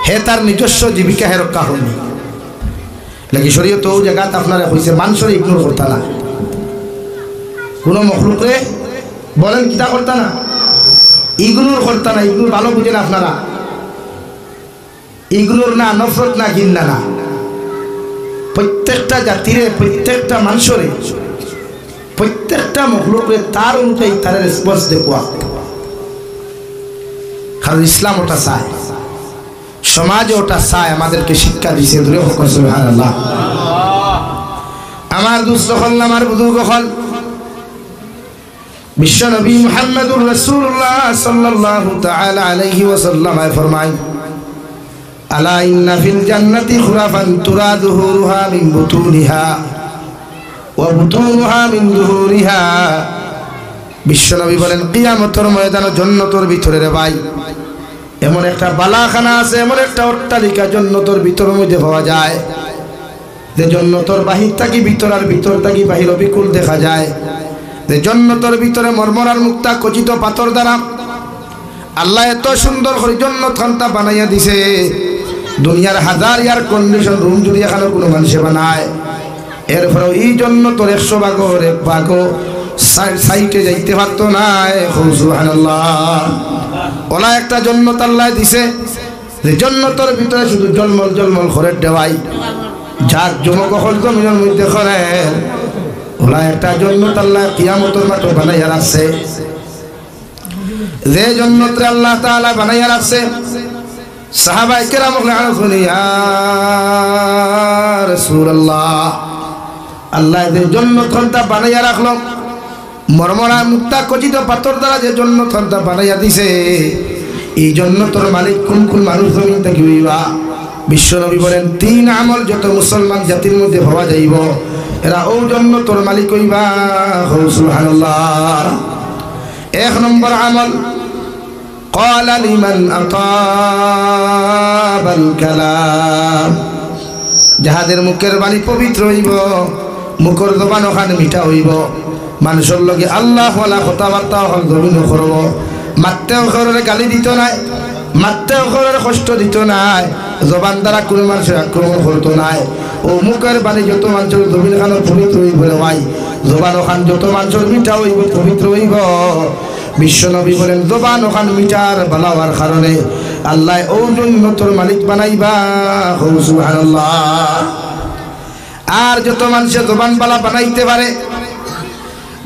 হে তার নিজস্ব জীবিকা হে রক্ষা হয়নি লাগি শরীয়ত ও জায়গাতে আপনারা হয়েছে মানুষের ইগনোর করতা না কোনো মখলুকরে বলেন কিতা করতা না ইগনোর করতা না ইগনোর ভালো বুঝেন আপনারা ইগনোর না নফরত না ঘিন্না না প্রত্যেকটা জাতিরে প্রত্যেকটা মানুষরে প্রত্যেকটা মখলুকরে তার অনুযায়ী তার রেসপন্স দেখুয়া কারণ ইসলাম ওটা চায় সমাজে ওটা চায় আমাদেরকে শিক্ষা দিয়েছে দূরে হোক সুবহানাল্লাহ আমার দুস্থ হল আমার বুজুর্গ হল বিশ্ব নবী মুহাম্মদুর রাসূলুল্লাহ সাল্লাল্লাহু তাআলা আলাইহি ওয়াসাল্লাম ফরমায় আলা ইন্না ফিল জান্নাতি খুরাফান তুরা যুহুরুহা মিন বুতুনিহা ওয়া বুতুনুহা মিন যুহুরিহা বিশ্ব নবী বলেন কিয়ামতের ময়দানে জান্নাতের ভিতরে রে ভাই এমন একটা বালাখানা আছে এমন একটা অট্টালিকা জান্নাতের ভিতরের মধ্যে পাওয়া যায় যে জান্নাতের বাহির থেকে ভিতর আর ভিতর থেকে বাহির বিকুল দেখা যায় যে জান্নাতের ভিতরে মরমরার মুক্তা খচিত পাথর দ্বারা আল্লাহ এত সুন্দর করে জান্নাতখানটা বানাইয়া দিছে দুনিয়ার হাজার এয়ার কন্ডিশন রুম যদি এখানে কোনো মানুষে বানায় এরপরে এই জান্নাতের 100 ভাগের 1 ভাগ সাইটে যাইতে পারতো না সুবহানাল্লাহ ওলা একটা জান্নাত আল্লাহ দিছে যে জান্নাতের ভিতরে শুধু জলমল জলমল করে দেওয়াই যার জমকহল জমিনের মধ্যে করে ওলা একটা জান্নাত আল্লাহ কিয়ামতের মাঠে বানাইয়া রাখছে যে জান্নাতে আল্লাহ তাআলা বানাইয়া রাখছে সাহাবায়ে কেরাম বলেন ইয়া রাসূলুল্লাহ আল্লাহ যে জান্নাতটা বানাইয়া রাখলো মরমরা মুক্তা খচিত পাথর দ্বারা যে জান্নাতটা বানাইয়া দিছে এই জান্নাতের মালিক কোন কোন মানুষ জমিন থেকে হইবা বিশ্ব নবী বলেন 3 আমল যত মুসলমান জাতির মধ্যে পাওয়া যাইব এরা ও জান্নাতের মালিক হইবা সুবহানাল্লাহ 1 নম্বর আমল قال لمن أطاب الكلام যাহাদের মুখের বাণী পবিত্র হইব মুখের জবান ওখানে মিঠা হইব মানুষের লগে আল্লাহ ওয়ালা কথাবার্তা হল জমিন করব মাত্তেও ঘরের গালি দিত নাই মাত্তেও ঘরের কষ্ট দিত নাই জবান দ্বারা কোনো মানুষের আক্রমণ করতো নাই ও মুখের বাণী যত মানুষের জমিন খানোর পবিত্র হইব ভাই জবান ওখান যত মানুষের মিঠা হইব পবিত্র হইব বিশ্ব নবী বলেন জবান ওখান মিঠার বানাবার কারণে আল্লাহ ও জান্নাতের মালিক বানাইবা সুবহানাল্লাহ আর যত মানুষের জবান বালা বানাইতে পারে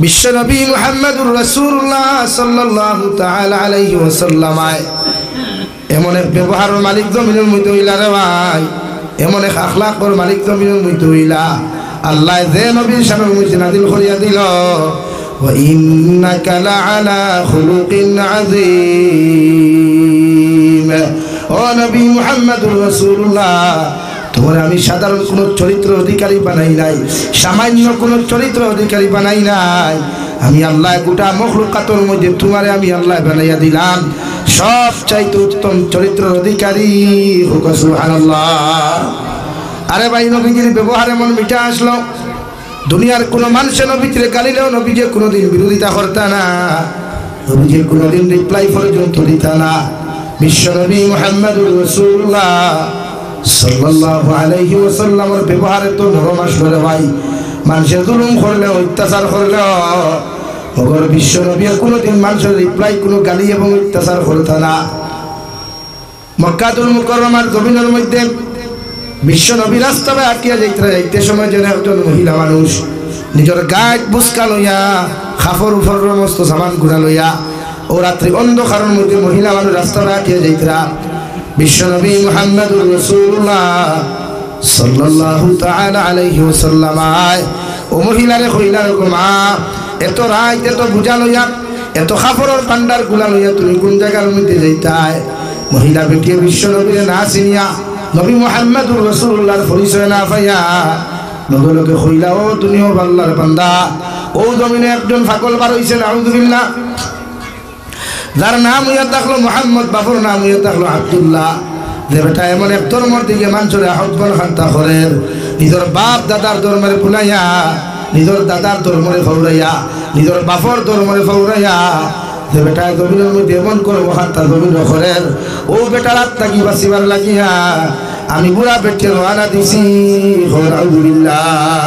বিশ্বনবী মুহাম্মদুর রাসূলুল্লাহ সাল্লাল্লাহু তাআলা আলাইহি ওয়াসাল্লাম এমন এক ব্যবহারের মালিক জমিনের মধ্যে হইলা রে ভাই, এমন এক আখলাকের মালিক জমিনের মধ্যে হইলা আল্লাহ যে নবীর শানের মধ্যে নাযিল করিয়া দিল ওয়া ইন্নাকা লাআলা খুলুকিন আযীম। ও নবী মুহাম্মদুর রাসূলুল্লাহ, তোমার আমি সাধারণ কোন চরিত্র অধিকারী বানাই নাই, সামান্য কোন চরিত্র অধিকারী বানাই নাই। আমি আল্লাহ গোটা মখলুকাতের মধ্যে তোমারে আমি আল্লাহ বানাইয়া দিলাম সব চাইতে উত্তম চরিত্রের অধিকারী। সুবহানাল্লাহ। আরে ভাই, নবীজির ব্যবহার এমন মিঠা আসলো, দুনিয়ার কোন মানুষের নবীজির গালিলেও নবীজি কোনোদিন বিরোধিতা করতা না, নবীজি কোনোদিন রিপ্লাই পর্যন্ত দিতা না। বিশ্বনবী মুহাম্মদুর রাসূলুল্লাহ সাল্লাল্লাহু আলাইহি ওয়াসাল্লামের ব্যবহারে তো নরম আসলে ভাই, মানুষের জুলুম করলেও অত্যাচার করলেও ওগর বিশ্বনবী কোনোদিন মানুষের রিপ্লাই কোনো গালি এবং অত্যাচার করতা না। মক্কাতুল মুকাররমার জমিনের মধ্যে বিশ্বনবী রাস্তায় আটকিয়া যাইতে সময় যেন একজন মহিলা মানুষ নিজের গাছ বুসকা লইয়া খাফর উফর মস্ত সামান গুড়া লইয়া ও রাত্রি অন্ধকারের মধ্যে মহিলা মানুষ রাস্তায় আটকিয়া যাইতরা। বিশ্বনবী মুহাম্মদুর রাসূলুল্লাহ সাল্লাল্লাহু তাআলা আলাইহি ওয়াসাল্লাম ও মহিলারে কইলা, মা এত রাত এত বুঝা লইয়া এত খাফরের ভান্ডার গুলা লইয়া তুমি কোন জায়গার মধ্যে যাইতাই? মহিলা বেটিয়ে বিশ্বনবীরে না চিনিয়া নবী মুহাম্মদুর রাসূলুল্লাহর পরিচয় না পাইয়া লগে লগে কইলা, ও তুমিও আল্লাহর বান্দা। ও জমিনে একজন পাগল বার হইছে, নাউযুবিল্লাহ, যার নাম হইয়া থাকলো মুহাম্মদ, বাবুর নাম হইয়া থাকলো আব্দুল্লাহ। যে বেটা এমন এক ধর্মের দিকে মানুষের আহ্বান খান্তা করেন, নিজের বাপ দাদার ধর্মের ভুলাইয়া, নিজের দাদার ধর্মরে ফৌরাইয়া, নিজের বাপর ধর্মরে ফৌরাইয়া যে বেটা জমিনের মধ্যে এমন করবো খান্তা জমিন করেন, ও বেটার আত্মা কি বাঁচিবার লাগিয়া আমি বুড়া বেটে রওনা দিছি। আলহামদুলিল্লাহ।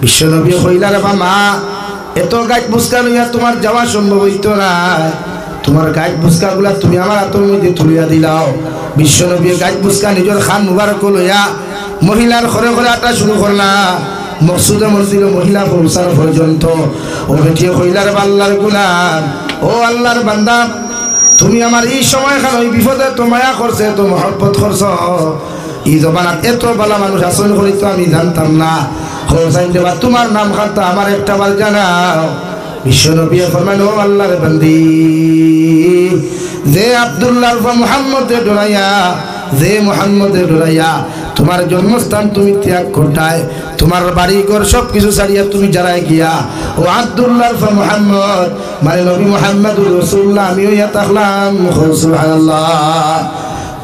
বিশ্বনবী কইলা, রে মা এত গাছ বুসকা লইয়া তোমার যাওয়া সম্ভব হইত না, তোমার গাছ বুসকা গুলা তুমি আমার হাতের মধ্যে তুলিয়া দিলাও। বিশ্বনবী গাছ বুসকা নিজের খান মুবারক লইয়া মহিলার ঘরে ঘরে আটা শুরু করলা, মসজিদে মসজিদে মহিলা পৌঁছার পর্যন্ত। ও বেটিয়ে কইলা, রে আল্লাহর গোলাম, ও আল্লাহর বান্দা, তুমি আমার এই সময় খান ওই বিপদে তো মায়া করছে, তো মহব্বত করছ, এই জবানাত এত বালা মানুষ আসল করি তো আমি জানতাম না। তোমার নাম খাতা আমার একটা বার জানাও। বিশ্বনবী ফরমাইল, ও আল্লাহর বান্দি, যে আব্দুল্লাহ মুহাম্মদে ডরাইয়া, যে মুহাম্মদে ডরাইয়া তোমার জন্মস্থান তুমি ত্যাগ করতায়, তোমার বাড়ি ঘর সব কিছু ছাড়িয়া তুমি যারাই গিয়া ও আব্দুল্লাহ মুহাম্মদ মানে নবী মুহাম্মদুর রাসূলুল্লাহ আমি হইয়া থাকলাম। সুবহানাল্লাহ।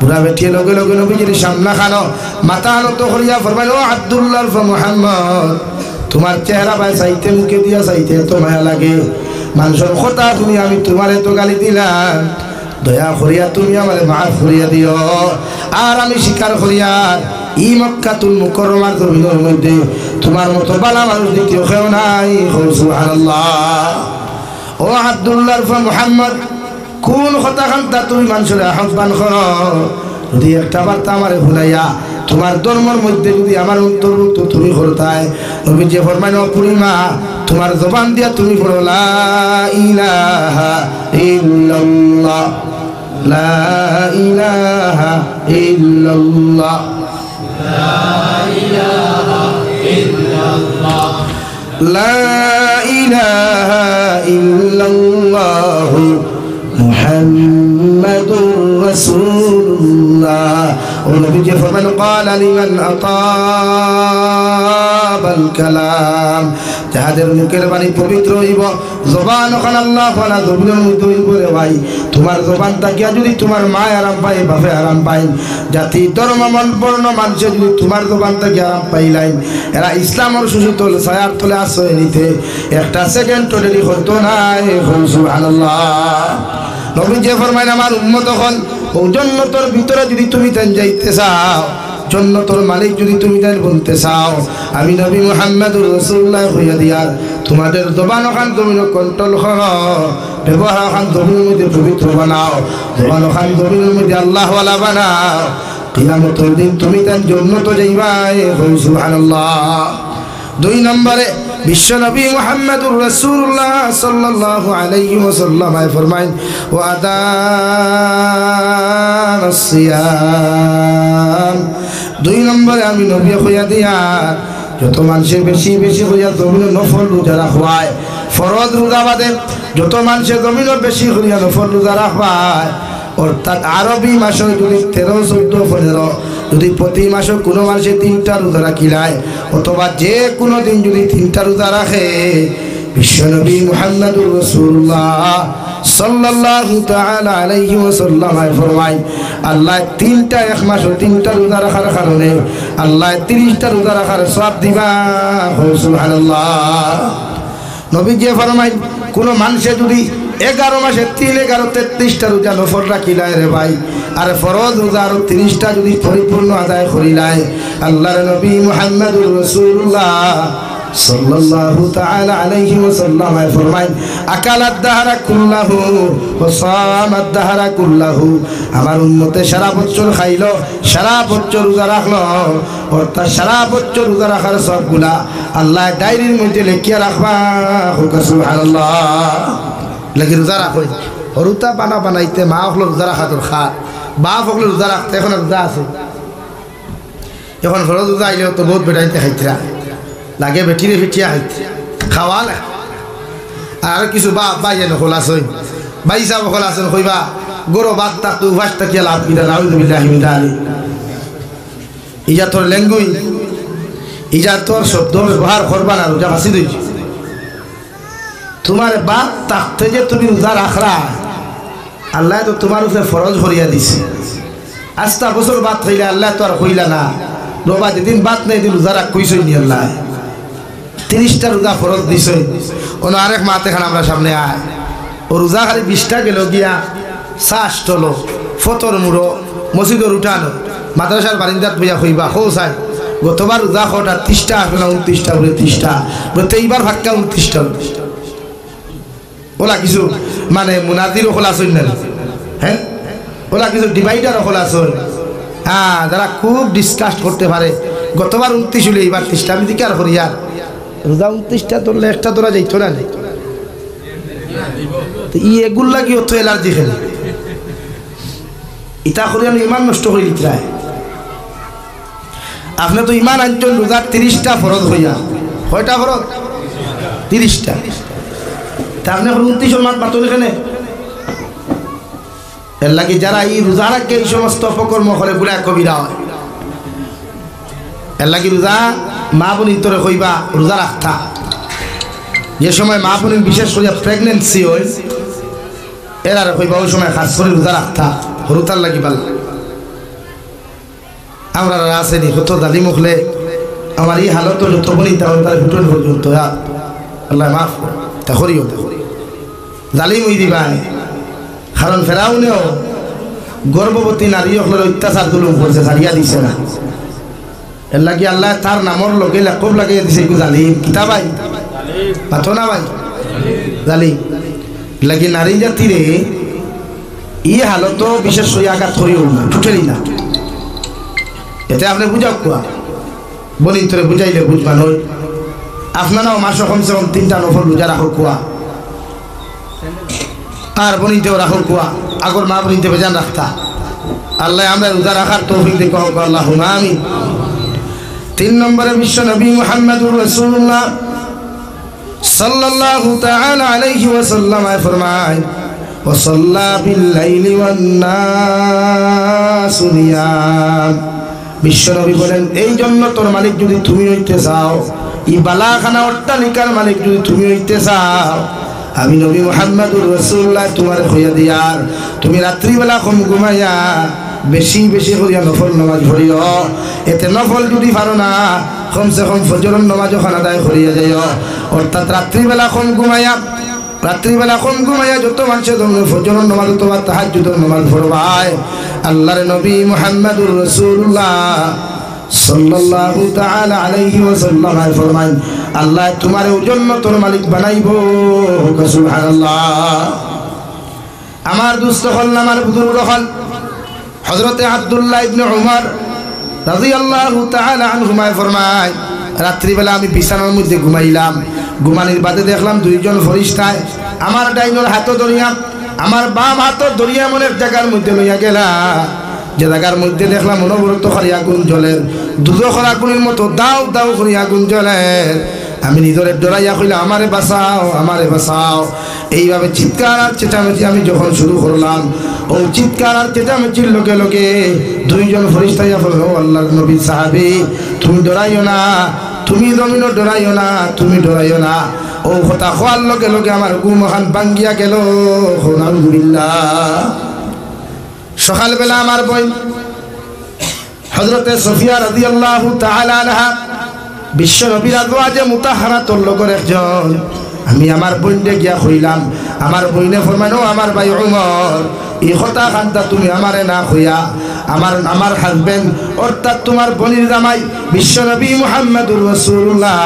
বুড়া বেটিয়ে লগে লগে নবীজির সামনা খানো মাথা আনত করিয়া ফরমাইল, ও আব্দুল্লাহ মুহাম্মদ, তোমার চেহারা ভাই চাইতে মুখে দিয়া চাইতে এত মায়া লাগে, মানুষের কথা তুমি আমি তোমার এত গালি দিলাম, দয়া করিয়া তুমি আমারে মাফ করিয়া দিও। আর আমি স্বীকার করিয়া ই মক্কাতুল মুকাররমার জমিনের মধ্যে তোমার মতো বালা মানুষ দ্বিতীয় কেউ নাই। সুবহানাল্লাহ। ও আব্দুল্লাহ মুহাম্মদ, কোন কথা খান্তা তুমি মানুষের আহ্বান করো, যদি একটা বার্তা আমারে ভুলাইয়া তোমার ধর্মের মধ্যে যদি আমার অন্তর্ভুক্ত তুমি করতাই, নবী যে ফরমাইল, পূর্ণিমা তোমার জবান দিয়া তুমি পড়ো লা ইলাহা ইল্লাল্লাহ, লা ইলাহা ইল্লাল্লাহ, লা ইলাহা ইল্লাল্লাহ, লা ইলাহা ইল্লাল্লাহ মুহাম্মাদুর রাসূলুল্লাহ। ও নবী যে ফরমান, ক্বালা লিমান আতাবাল কালাম, যাদের মুখের বাণী পবিত্র হইব, জবান ওখানে আল্লাহ ওয়ালা জমিনের মধ্যে হইব। রে ভাই, তোমার জবান থাকিয়া যদি তোমার মায় আরাম পায়, বাপে আরাম পায়, জাতি ধর্ম মন বর্ণ মানুষে যদি তোমার জবান থেকে আরাম পাইলাই, এরা ইসলামের সুশীতল ছায়ার তলে আশ্রয় নিতে একটা সেকেন্ড দেরি হতো নাই। সুবহানাল্লাহ। নবী যে ফরমাইন, আমার উম্মত হল ও জান্নাতের ভিতরে যদি তুমি তাই যাইতে চাও, জান্নাতের মালিক যদি তুমি তাই বলতে চাও, আমি নবী মুহাম্মদুর রাসূলুল্লাহ হইয়া দিয়ার তোমাদের জবান খান জমিন কন্ট্রোল করো, ব্যবহার খান জমিনের মধ্যে পবিত্র বানাও, জবান খান জমিনের মধ্যে আল্লাহ ওয়ালা বানাও। কিয়ামতের দিন তুমি তাই জান্নাতে যাইবাই। সুবহানাল্লাহ। দুই নম্বরে বিশ্বনবী মুহাম্মদুর রাসূলুল্লাহ সাল্লাল্লাহু আলাইহি ওয়াসাল্লাম ফরমায় ওয়াদানাস সিয়াম 2 নম্বরে আমি নবী কইয়া দিয়া যত মানুষের বেশি বেশি হইয়া জমিনের নফল রোজা রাখবায় ফরজ রোজা বাদে যত মানুষের জমিনের বেশি হইয়া নফল রোজা রাখবায় অর্থাৎ আরবি মাসে যদি 13, 14, 15 যদি প্রতি মাসে কোনো মাসে 3টা রোজা রাখিলায় অথবা যে কোনো দিন যদি 3টা রোজা রাখে বিশ্বনবী মুহাম্মদুর রাসূলুল্লাহ সাল্লাল্লাহু তাআলা আলাইহি ওয়াসাল্লাম ফরমায় আল্লাহ 3টা এক মাসে 3টা রোজা রাখার কারণে আল্লাহ 30টা রোজা রাখার সওয়াব দিবা সুবহানাল্লাহ নবী যে ফরমায় কোন মানুষে যদি 11 মাসে 3, 11, 33টা রোজা নফল রাখিলায় রে ভাই আর ফরজ রোজা আর 30টা যদি পরিপূর্ণ আদায় করিলায় আল্লাহর নবী মুহাম্মদুর রাসূলুল্লাহ সাল্লাল্লাহু তাআলা আলাইহি ওয়াসাল্লাম ফরমায় আকালাদ দাহরা কুল্লাহু ওয়া সামাদ দাহরা কুল্লাহু আমার উম্মতে সারা বছর খাইলো সারা বছর রোজা রাখলো অর্থাৎ সারা বছর রোজা রাখার সবগুলা আল্লাহ ডায়েরির মধ্যে লিখিয়া রাখবা সুবহানাল্লাহ লাগি রোজা রাখো হরুতা বানাইতে মা হলো রোজা রাখা দরকার বাপ হলো রোজা রাখতে এখন রোজা আছে এখন ফরজ রোজা আইলেও তো বহুত বেটাইতে খাইতরা লাগে বেটিরে ফিটিয়া খাইতে খাওয়া লাগে আর কিছু বাপ বাইয়ে নখলাস হই বাই সাহেব খোলাছেন কইবা গরো বাদ থাকতো উভাস থাকিয়া লাভ কিনা নাউযুবিল্লাহি মিন যালিক ইজা তোর ল্যাঙ্গুই ইজা তোর শব্দ ব্যবহার করবা না রোজা ফাঁসি দিয়েছি তোমার বাপ থাকতে যে তুমি রোজা রাখরা আল্লাহ তো তোমার উপরে ফরজ ভরিয়া দিছে 8টা বছর বাদ হইলে আল্লাহ তো আর কইলা না রোবা যেদিন বাদ নেই দিন রোজা রাখ কইসই নি আল্লাহ 30টা রোজা ফরজ দিছে অন্য আরেক মাতে খান আমরা সামনে আয় ও রোজা খালি 20টা গেল গিয়া শ্বাস টলো ফতর মুড়ো মসজিদর উঠানো মাদ্রাসার বারিন্দাত বইয়া হইবা হো চাই গতবার রোজা খটা 30টা আসবে না 29টা বলে 30টা বলতে এইবার ভাগ্যা 29টা ওলা কিছু মানে মুনাজিরও খোলাছ না হ্যাঁ ওলা কিছু ডিভাইডারও খোলাছ হ্যাঁ যারা খুব ডিসকাস করতে পারে গতবার 29 হলে এইবার 30টা আমি দিকে আর করি আর রোজা 29টা ধরলে একটা ধরা যাইত না ই এগুলো লাগি অত এলার্জি খেলে ইটা করে আমি ইমান নষ্ট করে দিতে আপনি তো ইমান আনছেন রোজার 30টা ফরজ হইয়া কয়টা ফরজ 30টা তা আপনি এখন 29 মাস বাতল এখানে এর লাগে যারা এই রোজা রাখে এই সমস্ত অপকর্ম করে গুলা কবিরা হয় এর লাগে রোজা মা বোন ইতরে কইবা রোজা রাখতা যে সময় মা বোনের বিশেষ করে প্রেগনেন্সি হয় এরা কইবা ওই সময় খাস করে রোজা রাখতা হরুতার লাগি পাল আমরা আসেনি হতো দাদি মুখলে আমার এই হালত যত বলি তাহলে তার ভুটন পর্যন্ত আল্লাহ মাফ তা করিও জালিম হই দিবাই কারণ ফেরাউনেও গর্ভবতী নারী হলের অত্যাচার জুলুম করছে ছাড়িয়া দিছে না এর লাগি আল্লাহ তার নামর লগে খুব লাগিয়ে দিছে জালিম কিতা ভাই পাতো না ভাই জালিম লাগি নারী জাতিরে এই হালত বিশেষ হয়ে আঘাত করিও না টুটেলি না এতে আপনি বুঝাও কোয়া বলি তোরে বুঝাইলে বুঝবান হই আপনারাও মাসে কমসে কম 3টা নফল রোজা রাখো কোয়া আর বনিতেও রাখো কোয়া আগর মা বনিতে বেজান রাখতা আল্লাহ আমরা রোজা রাখার তৌফিক দিক হোক আল্লাহুম্মা আমিন 3 নম্বরে বিশ্ব নবী মুহাম্মদুর রাসূলুল্লাহ সাল্লাল্লাহু তাআলা আলাইহি ওয়াসাল্লাম ফরমায় ওয়া সাল্লা বিল লাইলি ওয়ান নাস নিয়াম বিশ্ব নবী বলেন এই জন্য তোর মালিক যদি তুমি হইতে চাও এই বালাখানা অট্টালিকার মালিক যদি তুমি হইতে চাও আমি নবী মুহাম্মদুর রাসূলুল্লাহ তোমার হইয়া দিয়ার তুমি রাত্রিবেলা কম ঘুমাইয়া বেশি বেশি হইয়া নফল নামাজ পড়িও এতে নফল যদি পারো না কমসে কম ফজরের নামাজ ওখানে আদায় করিয়া যাইও অর্থাৎ রাত্রিবেলা কম ঘুমাইয়া যত মানুষের ফজরের নামাজ অথবা তাহাজ্জুদের নামাজ পড়বায় আল্লাহর নবী মুহাম্মদুর রাসূলুল্লাহ সাল্লাল্লাহু তাআলা আলাইহি ওয়াসাল্লাম ফরমান আল্লাহ তোমার জন্য তোর মালিক বানাইবো সুবহানাল্লাহ আমার দুস্থ হল আমার বুজুর্গ হল হযরতে আব্দুল্লাহ ইবনে উমর রাদিয়াল্লাহু তাআলা আনহুমা ফরমায় রাত্রিবেলা আমি বিছানার মধ্যে ঘুমাইলাম, ঘুমানির বাদে দেখলাম দুইজন ফরিস্তায় আমার ডাইনোর হাতও ধরিয়া আমার বাম হাতও ধরিয়া এমন এক জায়গার মধ্যে লইয়া গেলা, যে জায়গার মধ্যে দেখলাম অনবরত করে আগুন জ্বলের, দুজখর আগুনের মতো দাও দাও করে আগুন জ্বলের। আমি নিজরে ডরাইয়া কইলাম আমারে বাঁচাও, আমারে বাঁচাও। এইভাবে চিৎকার আর চেঁচামেচি আমি যখন শুরু করলাম, ও চিৎকার আর চেঁচামেচির লোকে লোকে দুইজন ফরিস্তাইয়া বলল, ও আল্লাহর নবী সাহাবী, তুমি ডরাইও না, তুমি জমিনও ডরাইও না, তুমি ডরাইও না। ও কথা খোয়ার লগে লগে আমার ঘুমখান ভাঙ্গিয়া গেল। আলহামদুলিল্লাহ। সকালবেলা আমার বোন হযরতে সফিয়া রাদিয়াল্লাহু তাআলা আনহা বিশ্ব নবীর আজওয়াজে মুতাহহারাতুল লগর একজন। আমি আমার বোনকে গিয়া কইলাম, আমার বোনে ফরমানো আমার ভাই উমর, এই কথা খানটা তুমি আমারে না কইয়া আমার হাজবেন্ড অর্থাৎ তোমার বোনের জামাই বিশ্ব নবী মুহাম্মদুর রাসূলুল্লাহ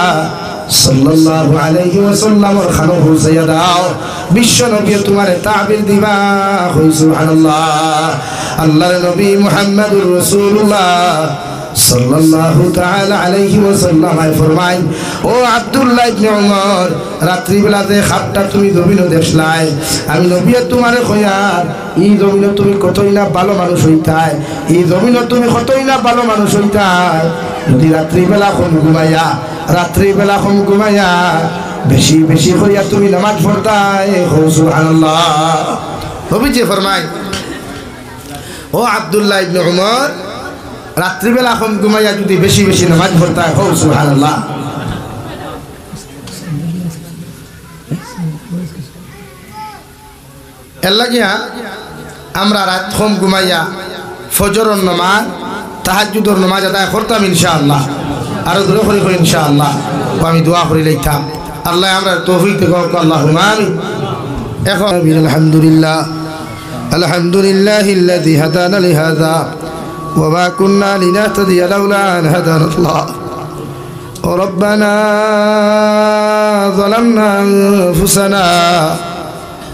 সাল্লাল্লাহু আলাইহি ওয়াসাল্লামের খানো হুসাইয়া দাও, বিশ্ব নবী তোমারে তাবির দিবা। কই সুবহানাল্লাহ। আল্লাহর নবী মুহাম্মদুর রাসূলুল্লাহ সাল্লাল্লাহু তাআলা আলাইহি ওয়াসাল্লাম ফরমায়, ও আব্দুল্লাহ ইবনে উমর, রাত্রিবেলা যে খাপটা তুমি জমিনে দেখলাই, আমি নবী তোমারে কইয়ার এই জমিনে তুমি কতই না ভালো মানুষ হইতাই, এই জমিনে তুমি কতই না ভালো মানুষ হইতাই যদি রাত্রিবেলা কম ঘুমাইয়া বেশি বেশি করিয়া তুমি নামাজ পড়তাই। সুবহানাল্লাহ। নবীজি ফরমায়, ও আব্দুল্লাহ ইবনে উমর, রাত্রিবেলা কম ঘুমাইয়া যদি বেশি বেশি নামাজ পড়তাই। সুবহানাল্লাহ। এর লাগিয়া আমরা রাত কম ঘুমাইয়া ফজরের নামাজ তাহাজ্জুদের নামাজ আদায় করতাম ইনশাআল্লাহ। আরো দূরে করি ইনশাআল্লাহ। আমি দোয়া করি লইতাম আল্লাহ আমরা তৌফিক দেখ। আল্লাহুম্মা আমিন। এখন আলহামদুলিল্লাহ, আলহামদুলিল্লাহিল্লাযী হাদানা লিহাযা ওয়া মা কুন্না লিনাহতাদিয়া লাউলা আন হাদানাল্লাহ। ربنا ظلمنا أنفسنا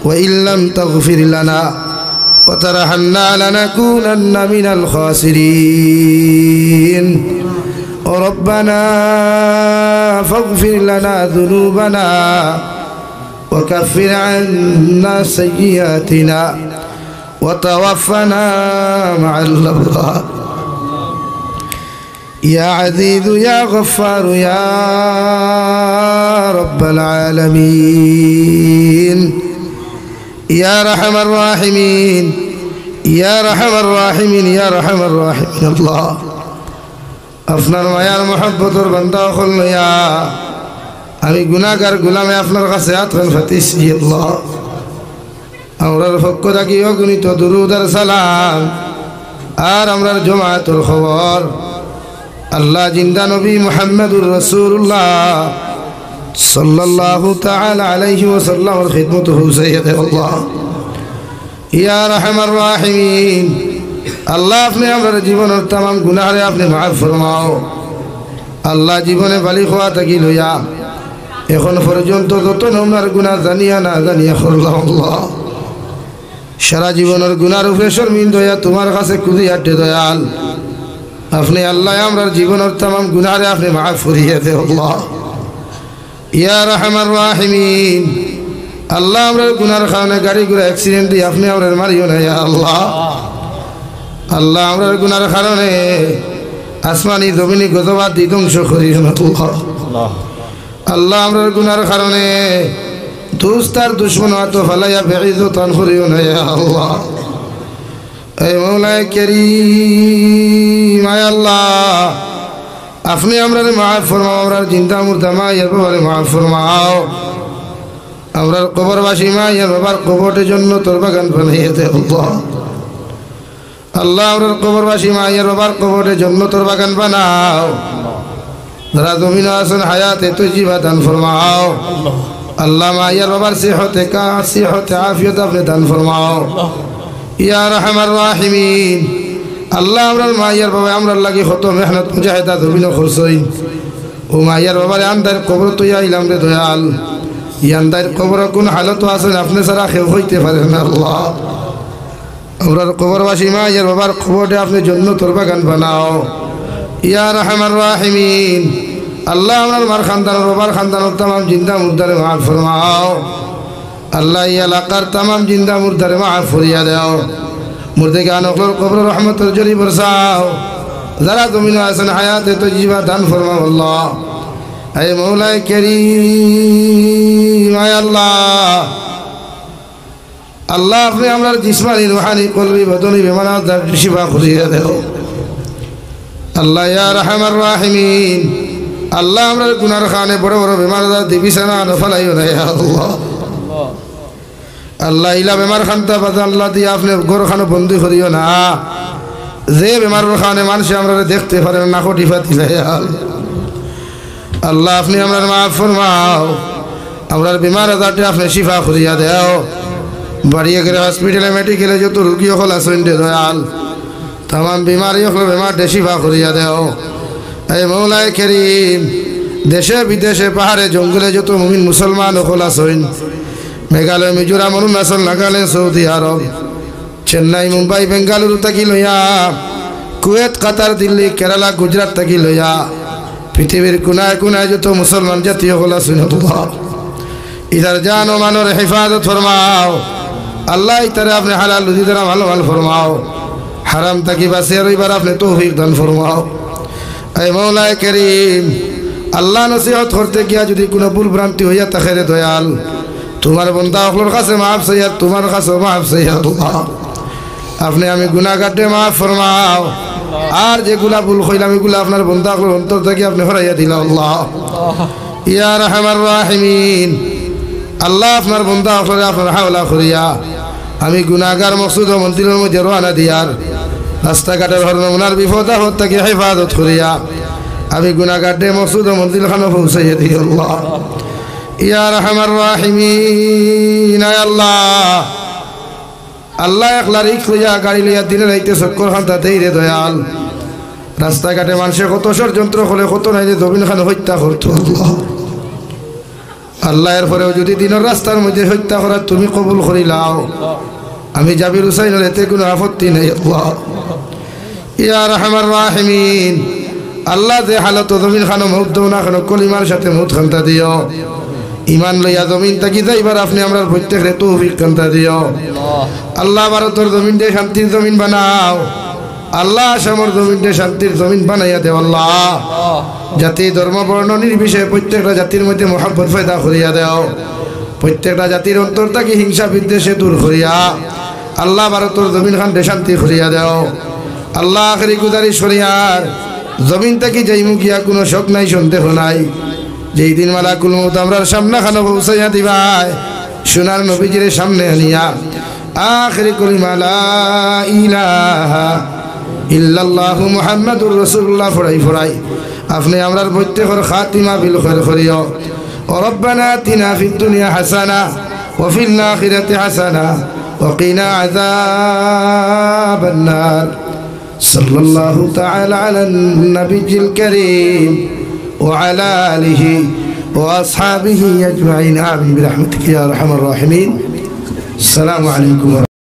وإن لم تغفر لنا وترحمنا لنكونن من الخاسرين. ربنا فاغفر لنا ذنوبنا وكفر عنا سيئاتنا وتوفنا مع الأبرار. يا عزيز يا غفار يا رب العالمين، يا رحم الراحمين، يا رحم الراحمين، يا رحم الراحمين الله. আপনার মায়ার মহব্বতের বান্দা হল ইয়া, আমি গুনাহগার গোলামে আপনার কাছে আতরান ফাতিসি আল্লাহ। আমরার পক্ষ থাকি অগণিত দুরূদ আর সালাম আর আমরার জামাতের খবর আল্লাহ জিন্দা নবী মুহাম্মদুর রাসূলুল্লাহ সাল্লাল্লাহু তাআলা আলাইহি ওয়াসাল্লামের খিদমত হুসাইয়া দে আল্লাহ। ইয়া রাহমার রাহিমিন, আল্লাহ আপনি আমার জীবনের तमाम গুনাহরে আপনি মাফ ফরমাও। আল্লাহ জীবনে বালি খোয়া থাকি লইয়া এখন পর্যন্ত যত নমনার গুনাহ জানিয়া না জানিয়া করলাম আল্লাহ, সারা জীবনের গুনার উপরে শর্মিন্দ হইয়া তোমার কাছে কুদিয়াতে দয়াল আপনি আল্লাহ আমরার জীবনের तमाम গুনাহরে আপনি মাফ করিয়ে দে আল্লাহ। ইয়া রাহমার রাহিমিন, আল্লাহ আমরার গুনার কারণে গাড়ি ঘোড়া অ্যাক্সিডেন্ট দিয়ে আপনি আমরার মারিও না ইয়া আল্লাহ। আল্লাহ আমরার গুনার কারণে আসমানি জমিনি গজবাদ ধ্বংস করিও না আল্লাহ। আল্লাহ আমরার গুনার কারণে দুস্তার দুশ্মন হাত ফালাইয়া বেইজ্জতান করিও না ইয়া আল্লাহ। এ মওলায়ে কারীম, আয় আল্লাহ আপনি আমরারে মাফ ফরমাও, আমরার জিন্দা মুর্দা মায়ের বাবারে মাফ ফরমাও, আমরার কবরবাসী মায়ের বাবার কবরের জন্য তোর বাগান বানিয়ে দে আল্লাহ। আল্লাহ আমরার কবরবাসী মায়ের বাবার কবরের জন্য তোর বাগান বানাও। যারা জমিনে আছেন হায়াতে তৈজিবা দান ফরমাও আল্লাহ। মায়ের বাবার সিহতে আফিয়ত আপনি দান ফরমাও ইয়া রাহমার রাহিমিন। আল্লাহ আমরার মায়ের বাবা আমরার লাগি কত মেহনত মুজাহিদা জমিনে খরচইন, ও মায়ের বাবার আন্দার কবর তুই আইলাম রে দয়াল। ইয়ান্দার কবর কোন হালত আছেন আপনি ছাড়া কেউ হইতে পারেন না আল্লাহ। আমরার কবরবাসী মায়ের বাবার কবরে আপনি জন্নতের বাগান বানাও ইয়া রাহমার রাহিমিন। আল্লাহ আমার মার খানদান বাবার খানদান তাম জিন্দা মুর্দারে মাফ ফরমাও আল্লাহ এই এলাকার তাম জিন্দা মুর্দারে মাফ ফরিয়া দাও মুর্দে কে আনকলর কবর রহমতের জরি বরসাও যারা জমিনে আছেন হায়াতে তো জীবা দান ফরমাও আল্লাহ এই মৌলায় কারীম আয় আল্লাহ আল্লাহ আপনি আমার জিসমানি রুহানি কলবি বদনি বেমানাত দর্দ শিফা করিয়া দাও আল্লাহ ইয়া রাহমার রাহিমিন আল্লাহ আমরা গুনার খানে বড় বড় বেমার দিবিসানা নফলাইও না ইয়া আল্লাহ আল্লাহ ইলা বেমার খানতা বাদ আল্লাহ দিয়া আপনি গোর খানো বন্দি করিও না যে বেমারের খানে মানুষ আমরা দেখতে পারে না কোটি ফাতিলা ইয়া আল্লাহ আপনি আমার মাফ ফরমাও আমরা বেমার আজারটি আপনি শিফা করিয়া দাও বাড়িয়ে গেলে হসপিটালে মেডিকেলে যত রুগী হল আসেন দয়াল তাম বিমারি হল বেমার শিফা করিয়া দাও এই মৌলায় কারীম দেশে বিদেশে পাহাড়ে জঙ্গলে যত মুমিন মুসলমান হল আসেন মেঘালয় মিজোরাম অরুণাচল নাগাল্যান্ড সৌদি আরব চেন্নাই মুম্বাই বেঙ্গালুরু থাকি লইয়া কুয়েত কাতার দিল্লি কেরালা গুজরাট থাকি লইয়া পৃথিবীর কোনায় কোনায় যত মুসলমান জাতীয় হল আসেন ইধার জান ও মানোর হেফাজত ফরমাও আল্লাহ ইতারে আপনি হালাল রুজি দ্বারা ভালো ভালো ফরমাও হারাম তাকি বাঁচিয়ে রইবার আপনি তৌফিক দান ফরমাও এই মৌলায় কারীম আল্লাহ নসিহত করতে গিয়া যদি কোনো ভুল ভ্রান্তি হইয়া থাকে রে দয়াল তোমার বন্দা সকলের কাছে মাফ চাইয়া তোমার কাছে মাফ চাইয়া আপনি আমি গুনাহগারকে মাফ ফরমাও আর যেগুলা ভুল হইলাম এগুলা আপনার বন্দা সকলের অন্তর থেকে আপনি হরাইয়া দিলাম আল্লাহ ইয়া রাহমার রাহিমিন আল্লাহ আপনার বন্দা সকলে আপনার হাওলা করিয়া আমি গুনাহগার মকসুদ ও মন্দিরের মধ্যে রওনা দিয়ার রাস্তাঘাটের হরনমুনার বিপদ আপদ থেকে হেফাজত করিয়া আমি গুনাহগারদের মকসুদ ও মন্দির খানে পৌঁছাইয়া দিই আল্লাহ ইয়া রাহমার রাহিমিন আয় আল্লাহ আল্লাহ একলা রিক্স লইয়া গাড়ি লইয়া দিনে রাইতে চক্কর খান্তা দেই রে দয়াল রাস্তাঘাটে মানুষে কত ষড়যন্ত্র করে কত নাই যে জমিন খান হত্যা করতো আল্লাহ আল্লাহ এর পরেও যদি দিনের রাস্তার মধ্যে হত্যা করার তুমি কবুল করিলাও আমি জাবির হুসাইনের এতে কোনো আপত্তি নেই আল্লাহ ইয়া রাহমার রাহিমিন আল্লাহ যে হালত জমিন খানো মৌত দেও না কেন কলিমার সাথে মৌত খান্তা দিও ইমান লইয়া জমিন তাকি যাইবার আপনি আমরা প্রত্যেকের তৌফিক খান্তা দিও আল্লাহ ভারতের জমিন দিয়ে শান্তির জমিন বানাও আল্লাহ আসামর জমিনটা শান্তির জমিন বানাইয়া দেও আল্লাহ জাতি ধর্ম বর্ণ নির্বিশেষে প্রত্যেকটা জাতির মধ্যে মহব্বত পয়দা করিয়া দেও প্রত্যেকটা জাতির অন্তর থেকে হিংসা বিদ্বেষে দূর করিয়া আল্লাহ ভারতের জমিন খানতে শান্তি করিয়া দেও আল্লাহ আখেরি গুজারিশ করিয়ার জমিন থেকে যাইমু গিয়া কোনো শোক নাই সন্দেহ নাই যেই দিন মালাকুল মউত আমরার সামনে খানো পৌঁছাইয়া দিবাই সোনার নবীজির সামনে আনিয়া আখেরি কলিমা লা ইলাহা ইল্লাল্লাহু মুহাম্মাদুর রাসূলুল্লাহ ফরাই আপনি আমরার প্রত্যেকের খাতিমা বিল খায়র করিও রব্বানা আতিনা ফিদ দুনিয়া হাসানা ওয়া ফিল আখিরাতি হাসানা ওয়া কিনা আযাবান নার সাল্লাল্লাহু তাআলা আলান নাবিয়্যিল কারীম ওয়া আলা আলিহি ওয়া আসহাবিহি আজমাইন আমিন বিরহমাতিকা ইয়া আরহামার রাহিমিন আসসালামু আলাইকুম।